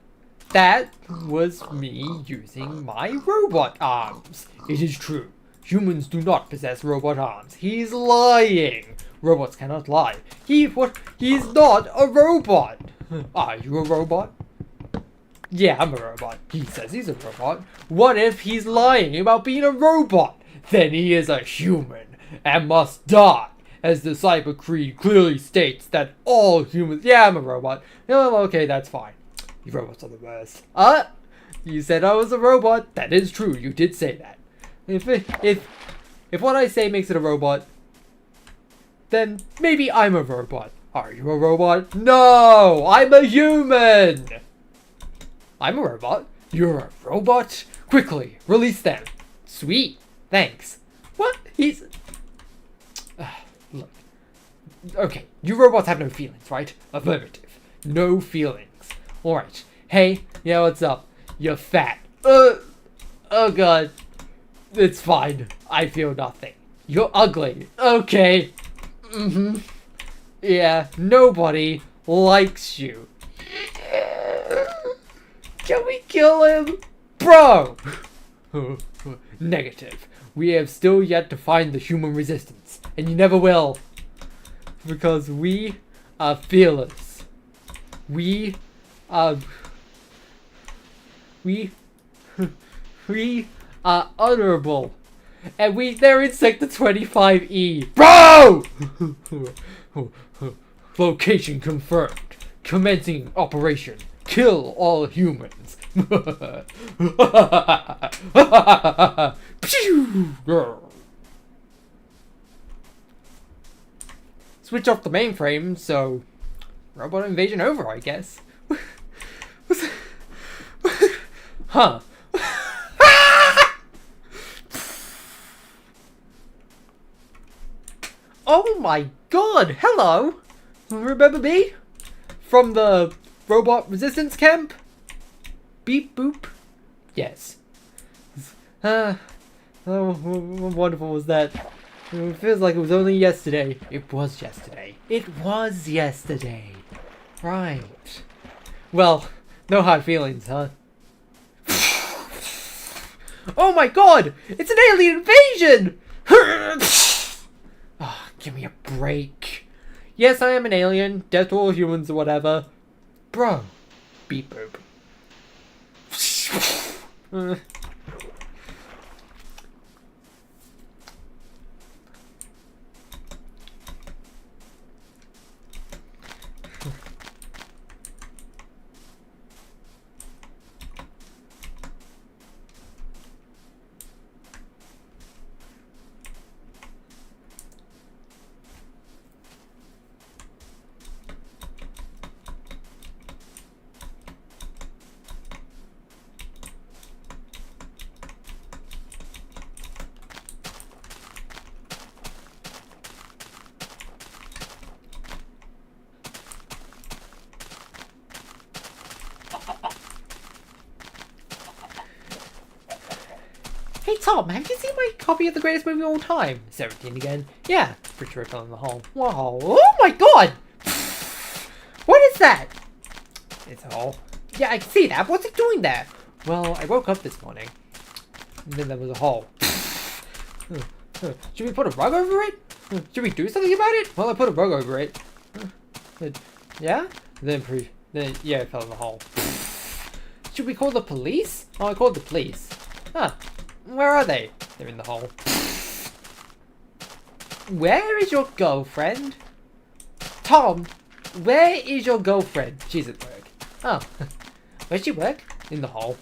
That was me using my robot arms. It is true. Humans do not possess robot arms. He's lying. Robots cannot lie. He's not a robot. Are you a robot? Yeah, I'm a robot. He says he's a robot. What if he's lying about being a robot? Then he is a human and must die. As the Cyber Creed clearly states that all humans... Yeah, I'm a robot. Oh, okay, that's fine. You robots are the worst. You said I was a robot. That is true. You did say that. If what I say makes it a robot, then maybe I'm a robot. Are you a robot? No, I'm a human. I'm a robot. You're a robot? Quickly, release them. Sweet. Thanks. What? He's... Look. Okay, you robots have no feelings, right? Affirmative. No feelings. Alright. Hey, yeah, what's up? You're fat. Oh god. It's fine. I feel nothing. You're ugly. Okay. Yeah, nobody likes you. Can we kill him? Bro! Negative. We have still yet to find the human resistance. And you never will. Because we are fearless. We are honorable. And they're in Sector 25E. Bro! Location confirmed. Commencing operation. Kill all humans. Switch off the mainframe, so robot invasion over, I guess. Huh. Oh my god, hello! Remember me? From the robot resistance camp? Beep boop? Yes. Oh, wonderful was that? It feels like it was only yesterday. It was yesterday. It was yesterday. Right. Well, no hard feelings, huh? Oh my god! It's an alien invasion! Oh, give me a break. Yes, I am an alien. Death to all humans or whatever. Bro. Beep boop. Hey Tom, have you seen my copy of the greatest movie of all time? 17 again? Yeah, pretty sure it fell in the hole. Wow. Oh my god! What is that? It's a hole. Yeah, I can see that. What's it doing there? Well, I woke up this morning. And then there was a hole. Should we put a rug over it? Should we do something about it? Well, I put a rug over it. Yeah? Then yeah, it fell in the hole. Should we call the police? Oh, I called the police. Huh. Where are they? They're in the hole. Where is your girlfriend? Tom, where is your girlfriend? She's at work. Oh. Where's she work? In the hole.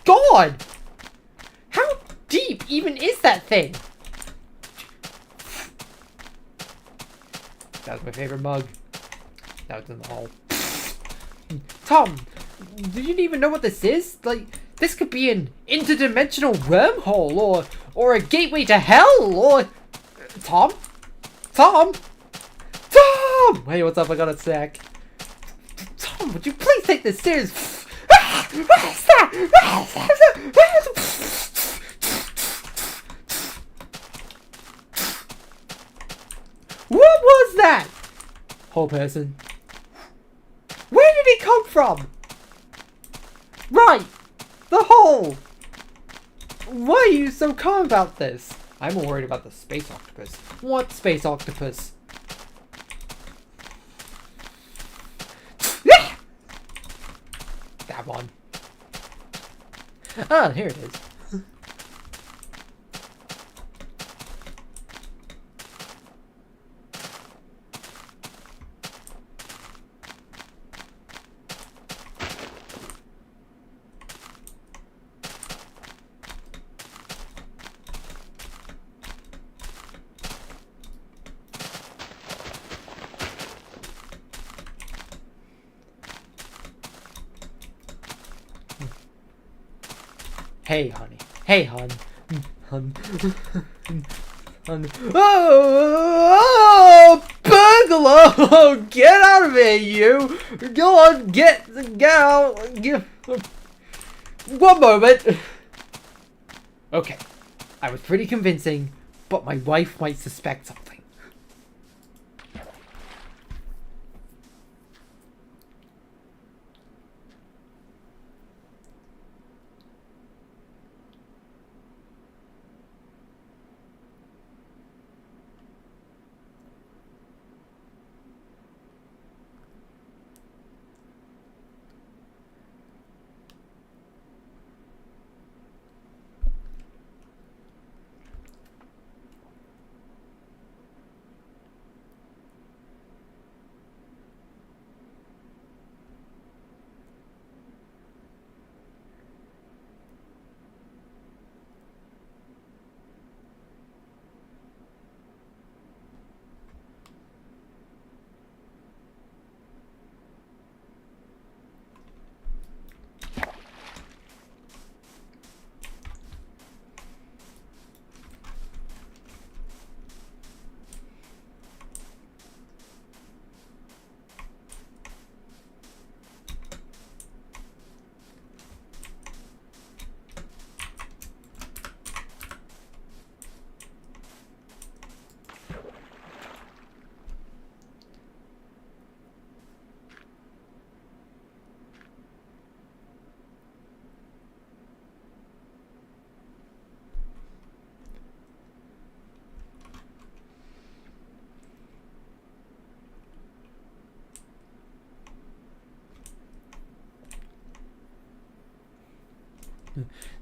God! How deep even is that thing? That was my favorite mug. That was in the hole. Tom, do you even know what this is? Like, this could be an interdimensional wormhole, or a gateway to hell, or... Tom? Tom? Tom! Hey, what's up? I got a sec. Tom, would you please take this serious? What was that? Whole person. Where did it come from? Right! The hole! Why are you so calm about this? I'm more worried about the space octopus. What space octopus? That one. Ah, here it is. Hey, honey. Hey, hon. Hon. Hon. Oh, burglar! Oh, get out of here, you! Go on, get out. One moment. Okay, I was pretty convincing, but my wife might suspect something.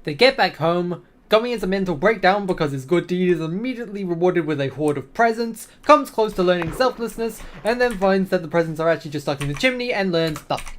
They get back home. Gummy has a mental breakdown because his good deed is immediately rewarded with a hoard of presents, comes close to learning selflessness, and then finds that the presents are actually just stuck in the chimney and learns nothing.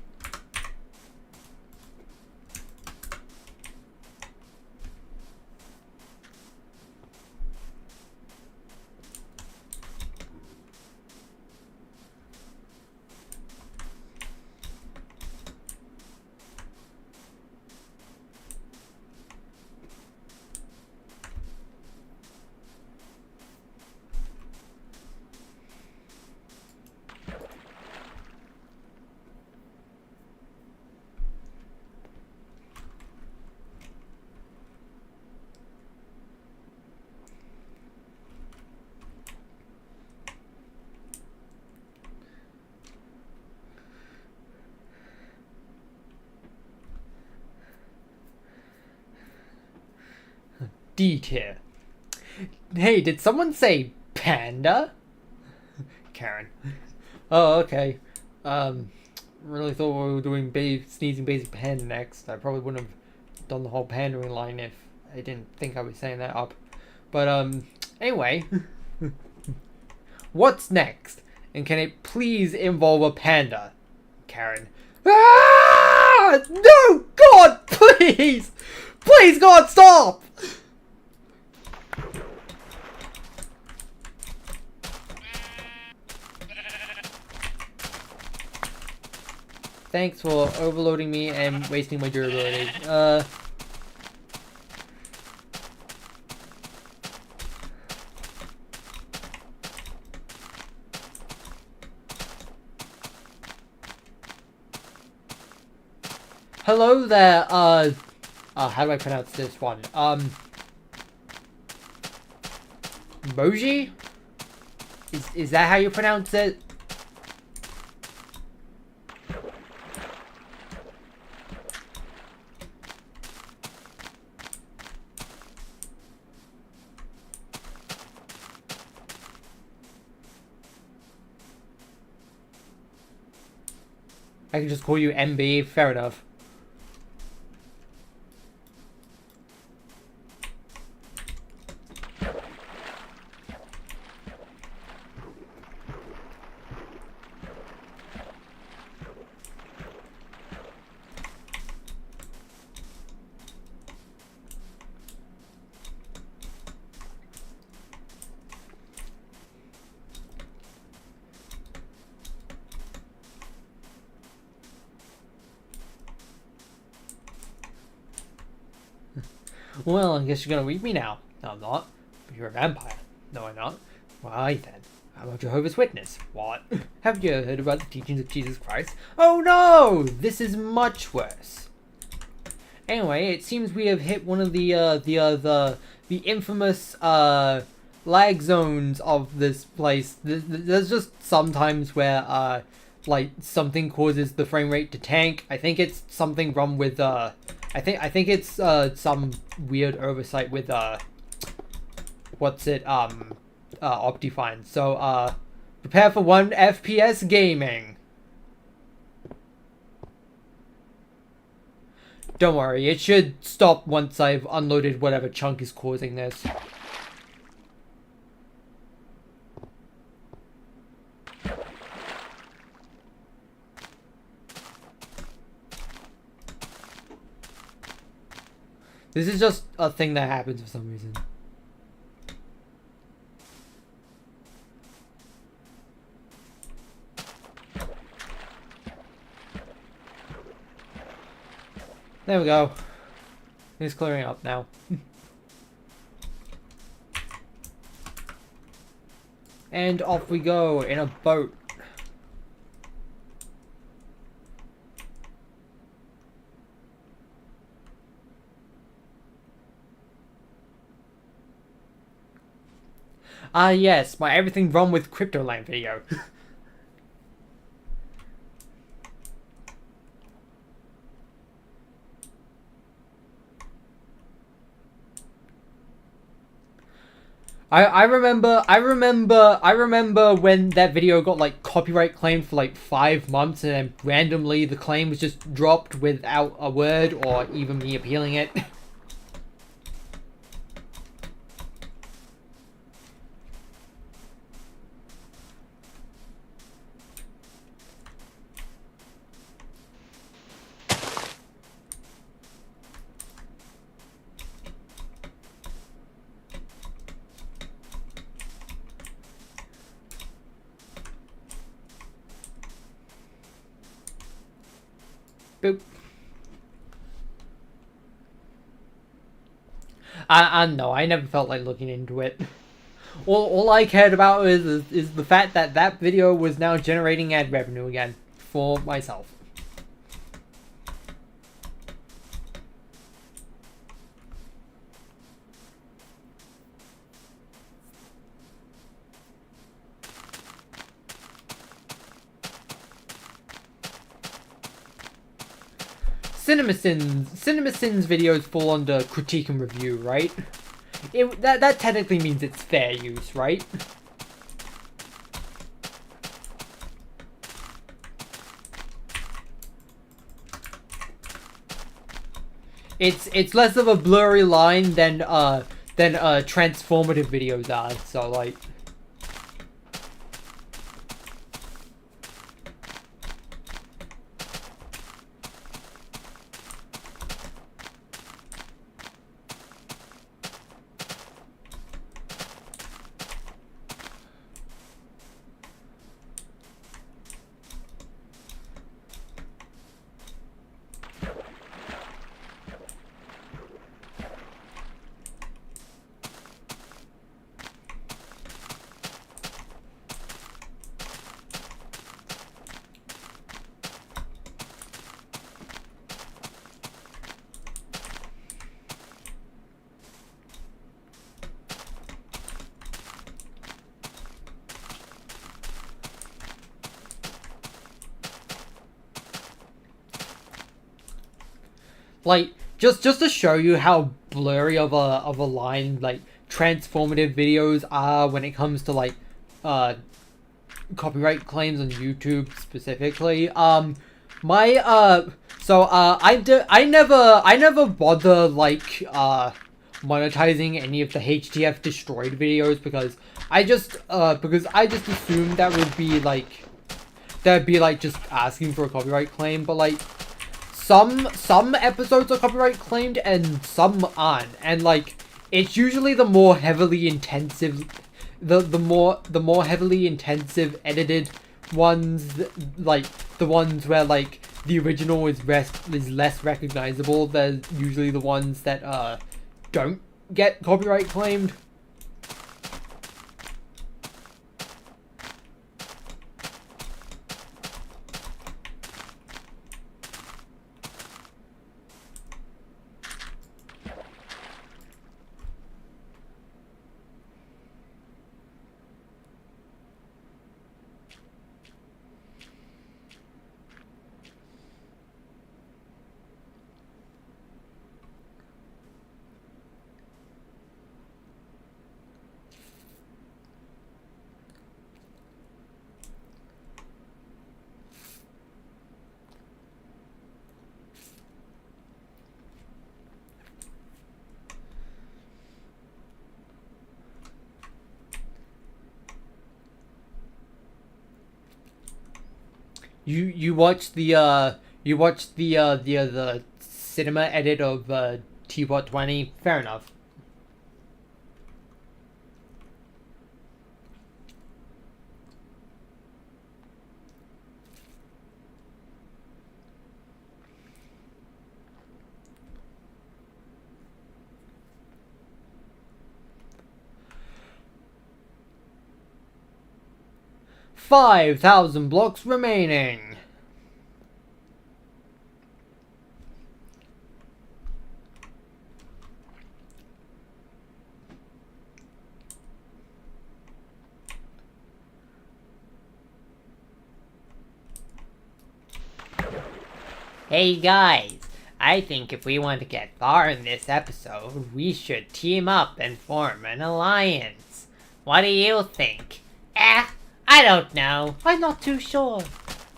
D tier. Hey, did someone say panda? Karen. Oh, okay. Really thought we were doing sneezing basic panda next. I probably wouldn't have done the whole pandering line if I didn't think I was saying that up. But, anyway. What's next? And can it please involve a panda? Karen. Ah! No! God, please! Please, God, stop! Thanks for overloading me and wasting my durability. Hello there, how do I pronounce this one? Moji? Is that how you pronounce it? I can just call you MB, fair enough. Well, I guess you're gonna read me now. No, I'm not. But you're a vampire. No, I'm not. Why then? I'm a Jehovah's Witness. What? Have you heard about the teachings of Jesus Christ? Oh no! This is much worse. Anyway, it seems we have hit one of the infamous lag zones of this place. There's just sometimes where like something causes the frame rate to tank. I think it's something wrong with I think it's some weird oversight with what's it optifine. So prepare for 1 FPS gaming. Don't worry, it should stop once I've unloaded whatever chunk is causing this. This is just a thing that happens for some reason. There we go. It's clearing up now. And off we go in a boat. Ah yes, my everything wrong with Cryptoland video. I remember when that video got like copyright claimed for like 5 months, and then randomly the claim was just dropped without a word or even me appealing it. Boop. I know, I never felt like looking into it. All I cared about is the fact that that video was now generating ad revenue again for myself. CinemaSins videos fall under critique and review, right? That technically means it's fair use, right? It's less of a blurry line than transformative videos are. So like. Like, just to show you how blurry of a line like transformative videos are when it comes to like copyright claims on YouTube specifically. I never bother like monetizing any of the HTF destroyed videos because I just assumed that would be like just asking for a copyright claim, but like some episodes are copyright claimed and some aren't, and like it's usually the more heavily intensive edited ones, like the ones where like the original is less recognizable. They're usually the ones that don't get copyright claimed. You watched the cinema edit of T-Bot 20? Fair enough. $5,000 blocks remaining. Hey guys, I think if we want to get far in this episode, we should team up and form an alliance. What do you think? I don't know. I'm not too sure.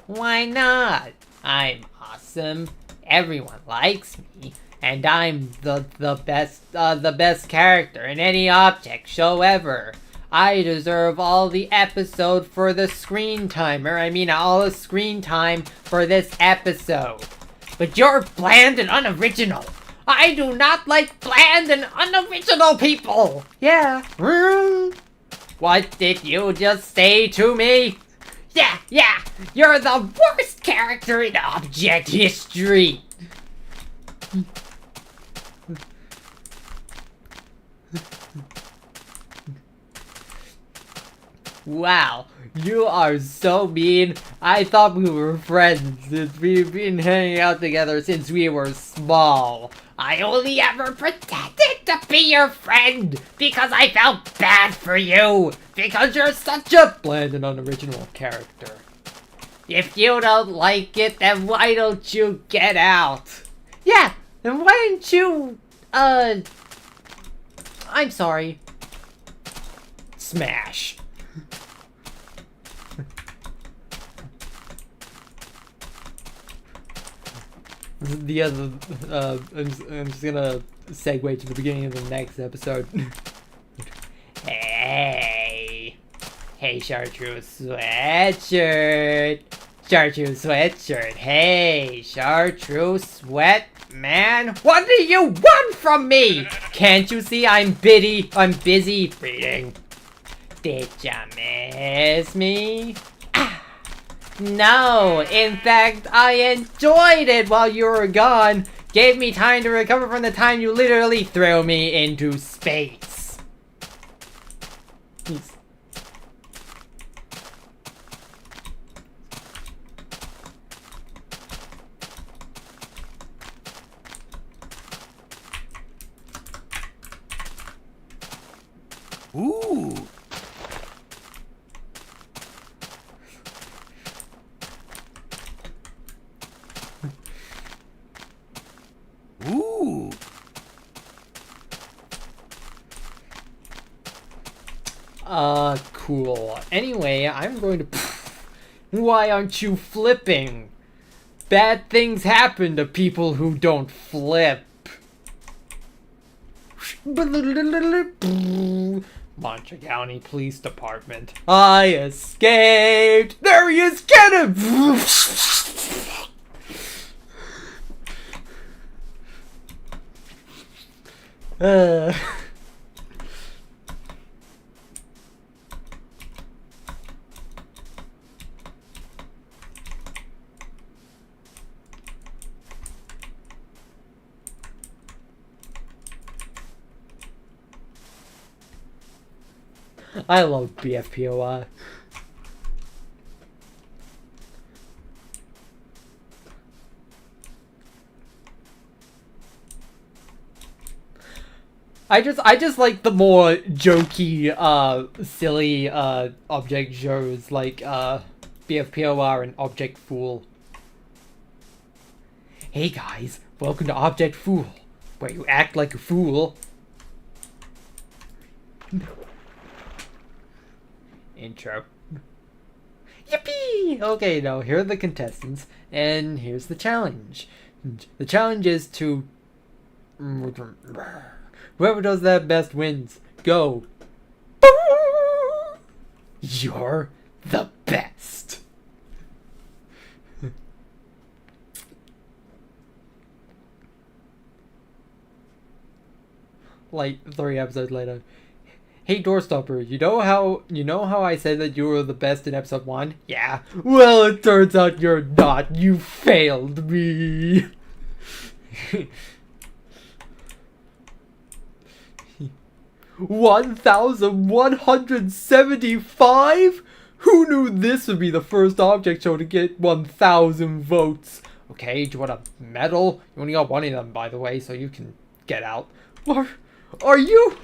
Why not? I'm awesome. Everyone likes me. And I'm the best character in any object show ever. I deserve all the episode for the screen timer. All the screen time for this episode. But you're bland and unoriginal. I do not like bland and unoriginal people. Yeah. What did you just say to me? Yeah. You're the worst character in object history. Wow, you are so mean. I thought we were friends since we've been hanging out together since we were small. I only ever pretended to be your friend because I felt bad for you. Because you're such a bland and unoriginal character. If you don't like it, then why don't you get out? Yeah, then why didn't you, I'm sorry. Smash. The other, I'm just gonna segue to the beginning of the next episode. Hey, Chartreuse Sweatshirt. Chartreuse Sweatshirt. Hey, Chartreuse Sweat Man. What do you want from me? Can't you see I'm busy reading? Did ya miss me? No, in fact, I enjoyed it while you were gone. Gave me time to recover from the time you literally threw me into space. Peace. Ooh. Ooh. Cool. Anyway, I'm going to... Why aren't you flipping? Bad things happen to people who don't flip. Monster County Police Department. I escaped! There he is! Get him! I love BFPOI. I just like the more jokey, silly, object shows like, BFPOR and Object Fool. Hey guys, welcome to Object Fool, where you act like a fool. Intro. Yippee! Okay, now here are the contestants, and here's the challenge. The challenge is to... Whoever does that best wins. Go. You're the best. Like 3 episodes later. Hey Doorstopper, you know how I said that you were the best in episode 1? Yeah. Well, it turns out you're not. You failed me. 1,175? Who knew this would be the first object show to get 1,000 votes? Okay, do you want a medal? You only got one of them, by the way, so you can get out. Are you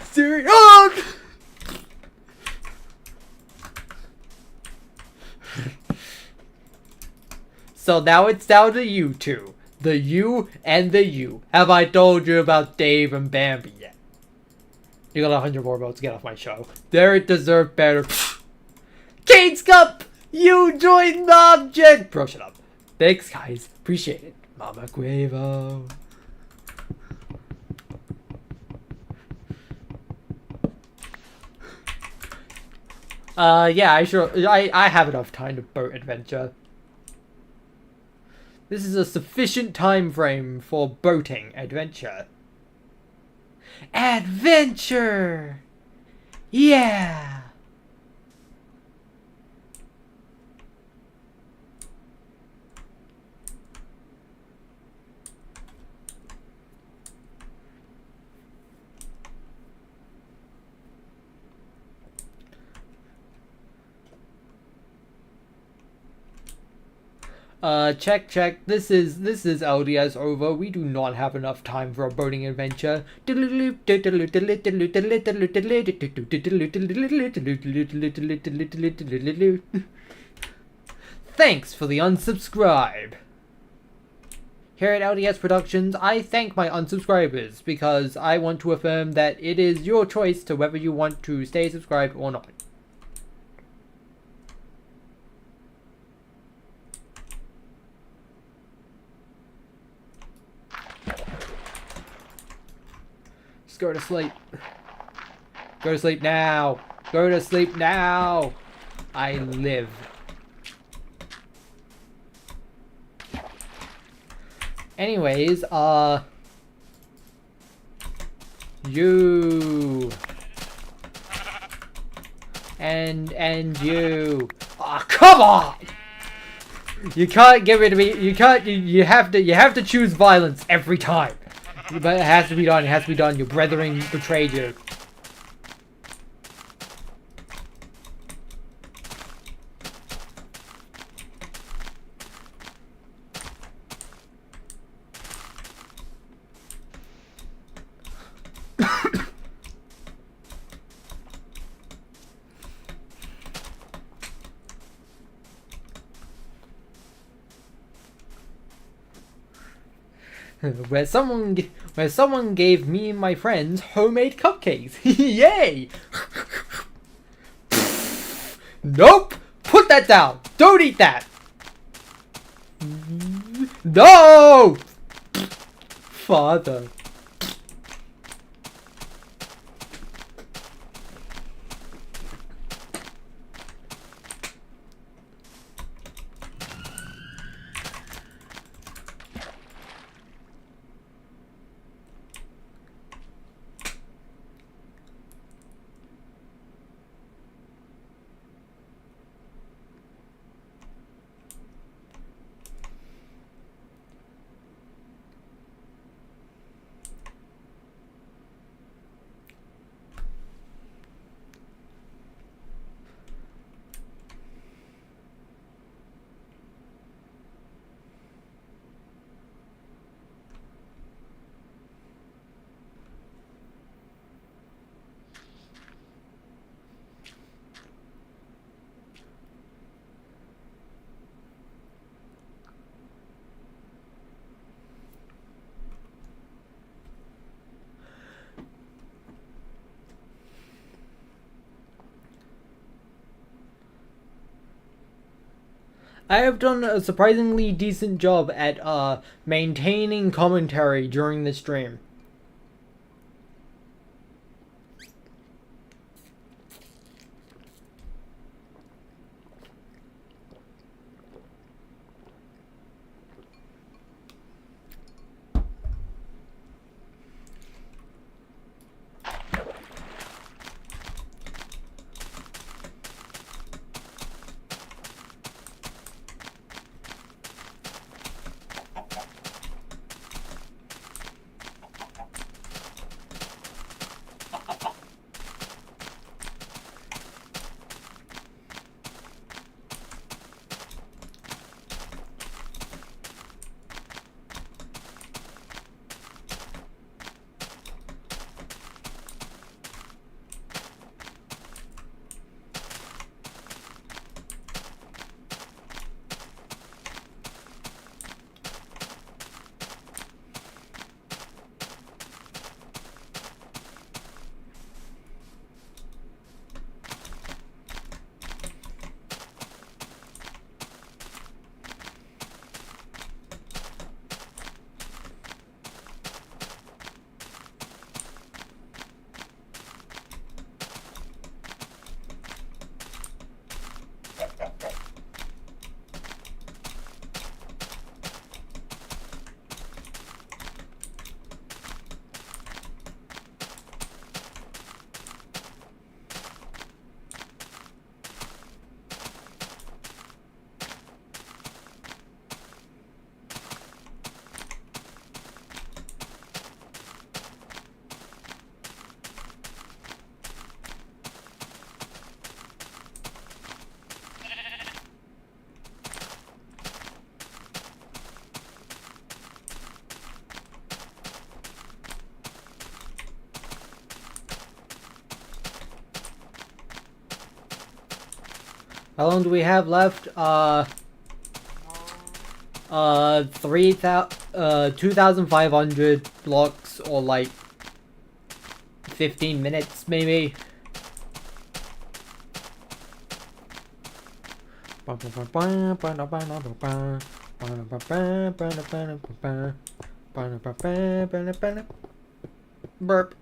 serious? Oh! So now it's down to you two. The you and the you. Have I told you about Dave and Bambi yet? You got 100 more votes. Get off my show. Derek deserved better. Kate's Cup! You joined the object! Bro, shut up. Thanks, guys. Appreciate it. Mama Quavo. Yeah, I have enough time to boat adventure. This is a sufficient time frame for boating adventure. Adventure! Yeah! Check. This is LDS over. We do not have enough time for a boating adventure. Thanks for the unsubscribe. Here at LDS Productions, I thank my unsubscribers because I want to affirm that it is your choice to whether you want to stay subscribed or not. Go to sleep. Go to sleep now. Go to sleep now. I live. Anyways, you and you. Oh, come on! You can't get rid of me. You can't. You have to choose violence every time. But it has to be done. It has to be done. Your brethren betrayed you. Where someone gave me and my friends homemade cupcakes. Yay! Nope! Put that down! Don't eat that! No! Father. I have done a surprisingly decent job at maintaining commentary during the stream. How long do we have left? 2,500 blocks, or like 15 minutes maybe. Burp.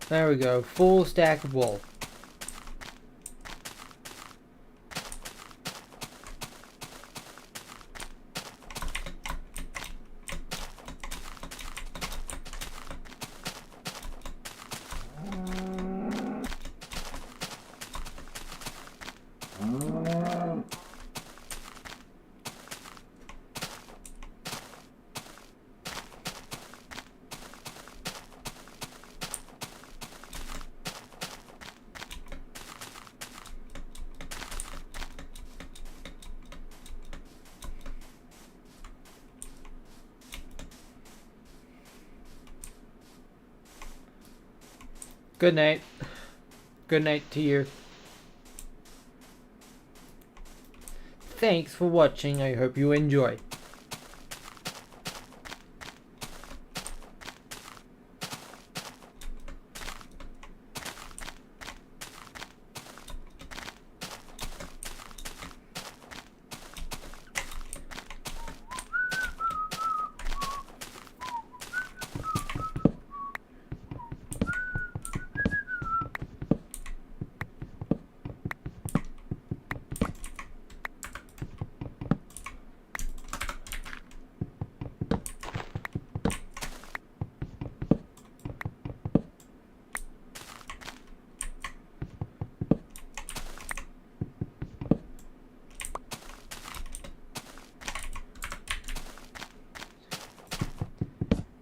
There we go, full stack of wool. Good night. Good night to you. Thanks for watching. I hope you enjoy.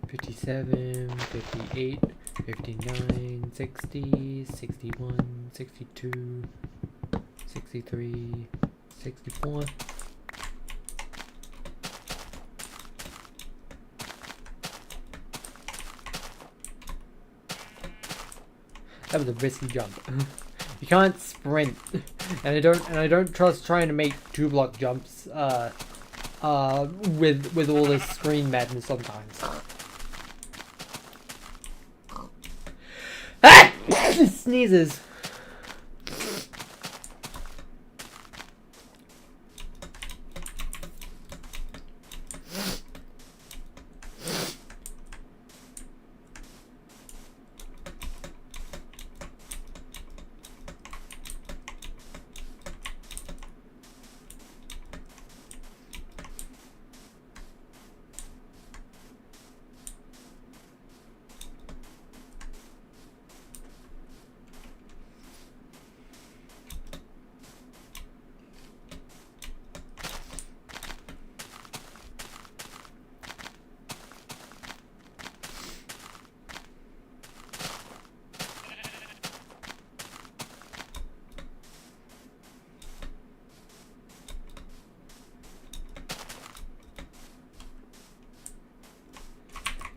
Fifty-seven, 58, 59, 60, 61, 62, 63, 64. That was a risky jump. You can't sprint, and I don't trust trying to make 2-block jumps with all this screen madness sometimes. Sneezes.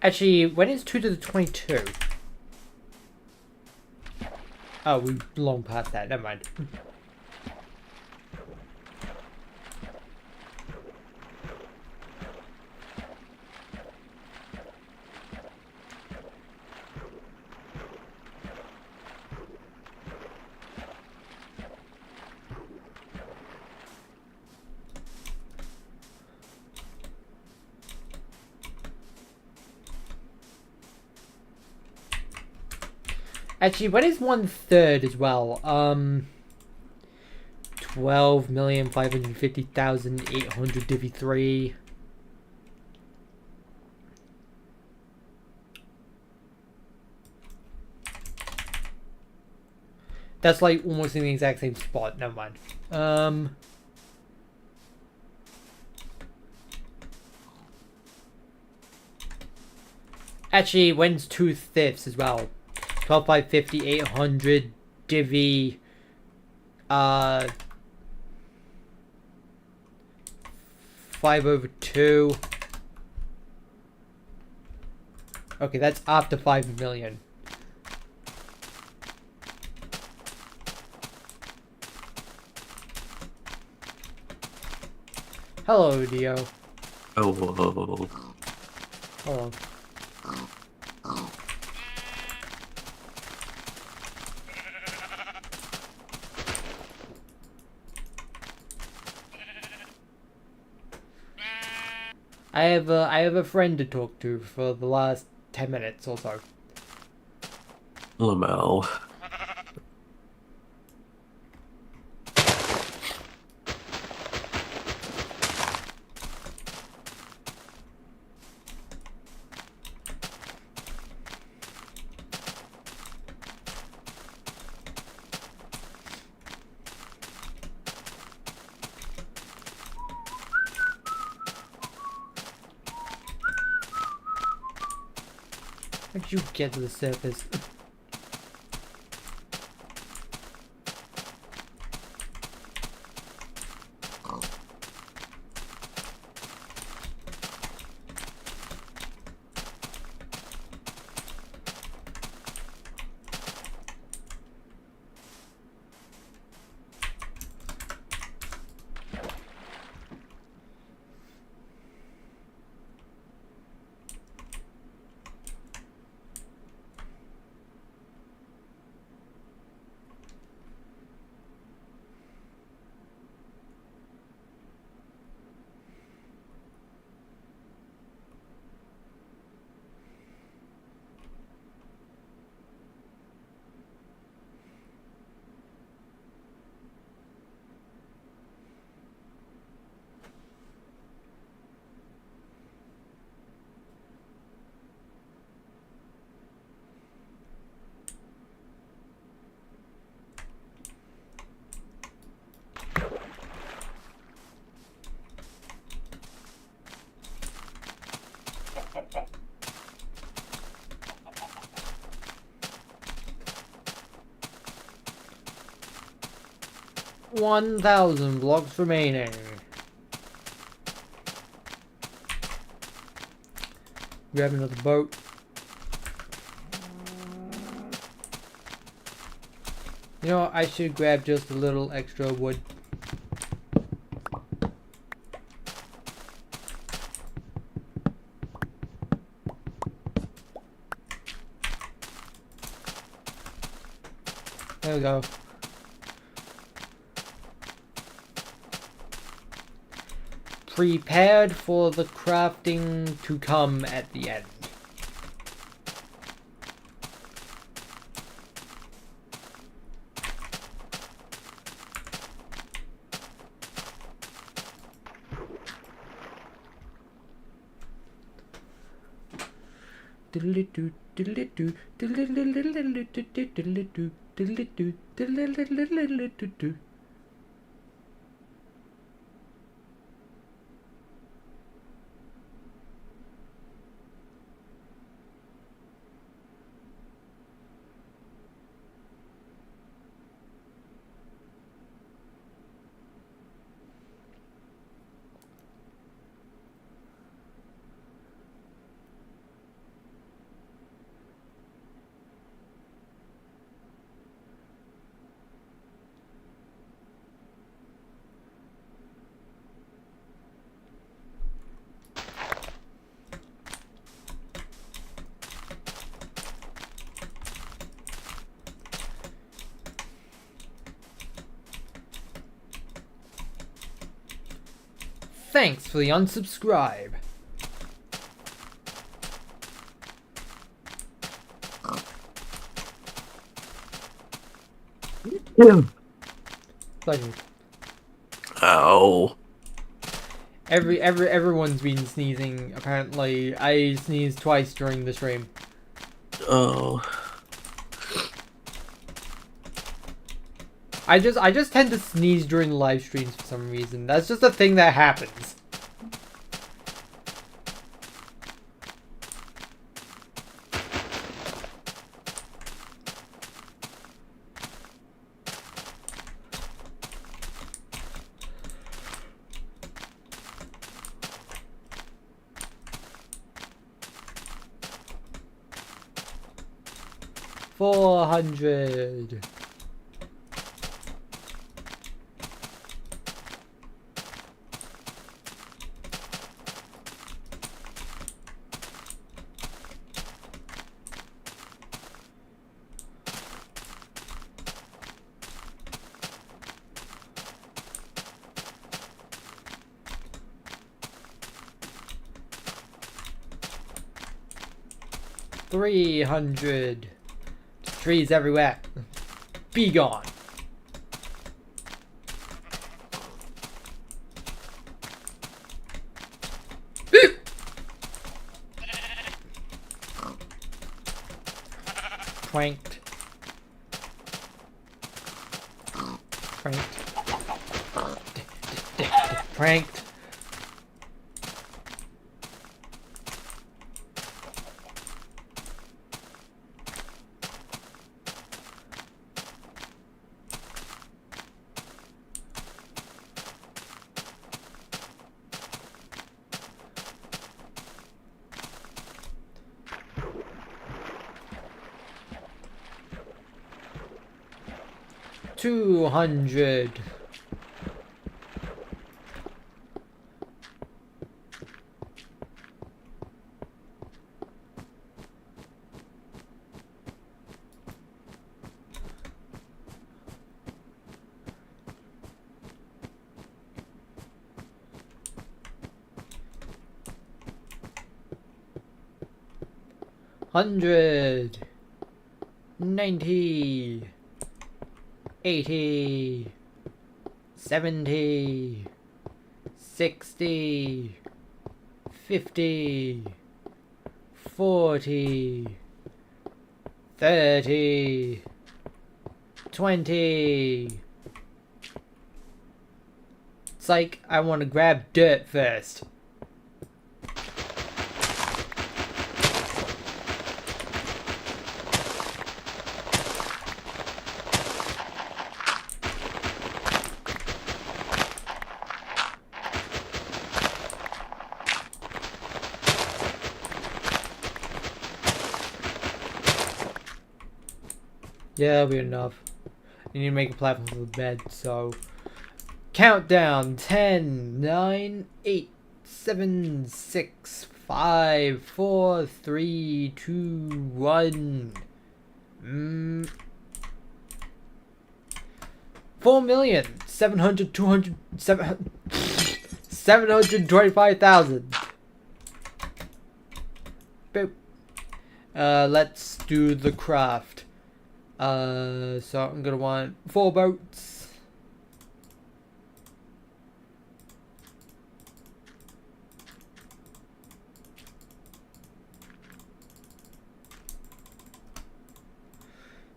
Actually, when is 2 to the 22? Oh, we've long past that. Never mind. Actually, what is 1/3 as well? 12,550,800 divvy 3. That's like almost in the exact same spot. Never mind. Actually, when's 2/5 as well? 12 by 50, 800, divvy, 5/2. Okay, that's after 5 million. Hello, Dio. Oh, whoa. Hello. I have a friend to talk to for the last 10 minutes or so. Lamau. How'd you get to the surface? 1,000 blocks remaining. Grab another boat. You know, I should grab just a little extra wood. There we go. Prepared for the crafting to come at the end. Thanks for the unsubscribe. Pleasure. Ow. Everyone's been sneezing, apparently. I sneezed twice during the stream. Oh. I just tend to sneeze during live streams for some reason. That's just a thing that happens. 400. $300. Trees everywhere. Be gone. Pranked. Pranked. Pranked. $200. $100. 90. 80. 70. 60. 50. 40. 30. 20. Psych, I want to grab dirt first. Yeah, that'll be enough. I need to make a platform for the bed, so... Countdown! 10, 9, 8, 7, 6, 5, 4, 3, 2, 1... 725,000. Boop. Let's do the craft. So I'm gonna want 4 boats.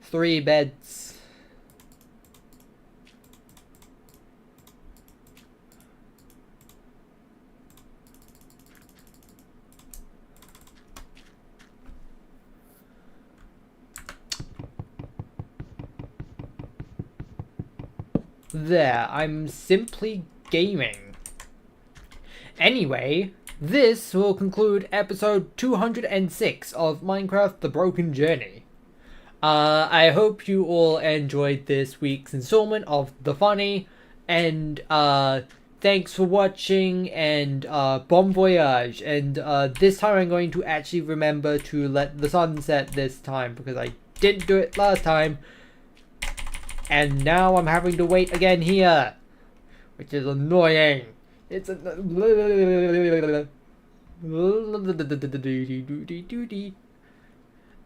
Three beds. There, I'm simply gaming. Anyway, this will conclude episode 206 of Minecraft The Broken Journey. I hope you all enjoyed this week's installment of The Funny, and thanks for watching, and bon voyage, and this time I'm going to actually remember to let the sun set this time, because I didn't do it last time. And now I'm having to wait again here, which is annoying. It's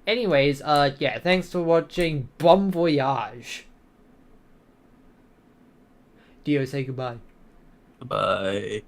anyways, yeah, thanks for watching. Bon voyage. Dio, say goodbye. Bye.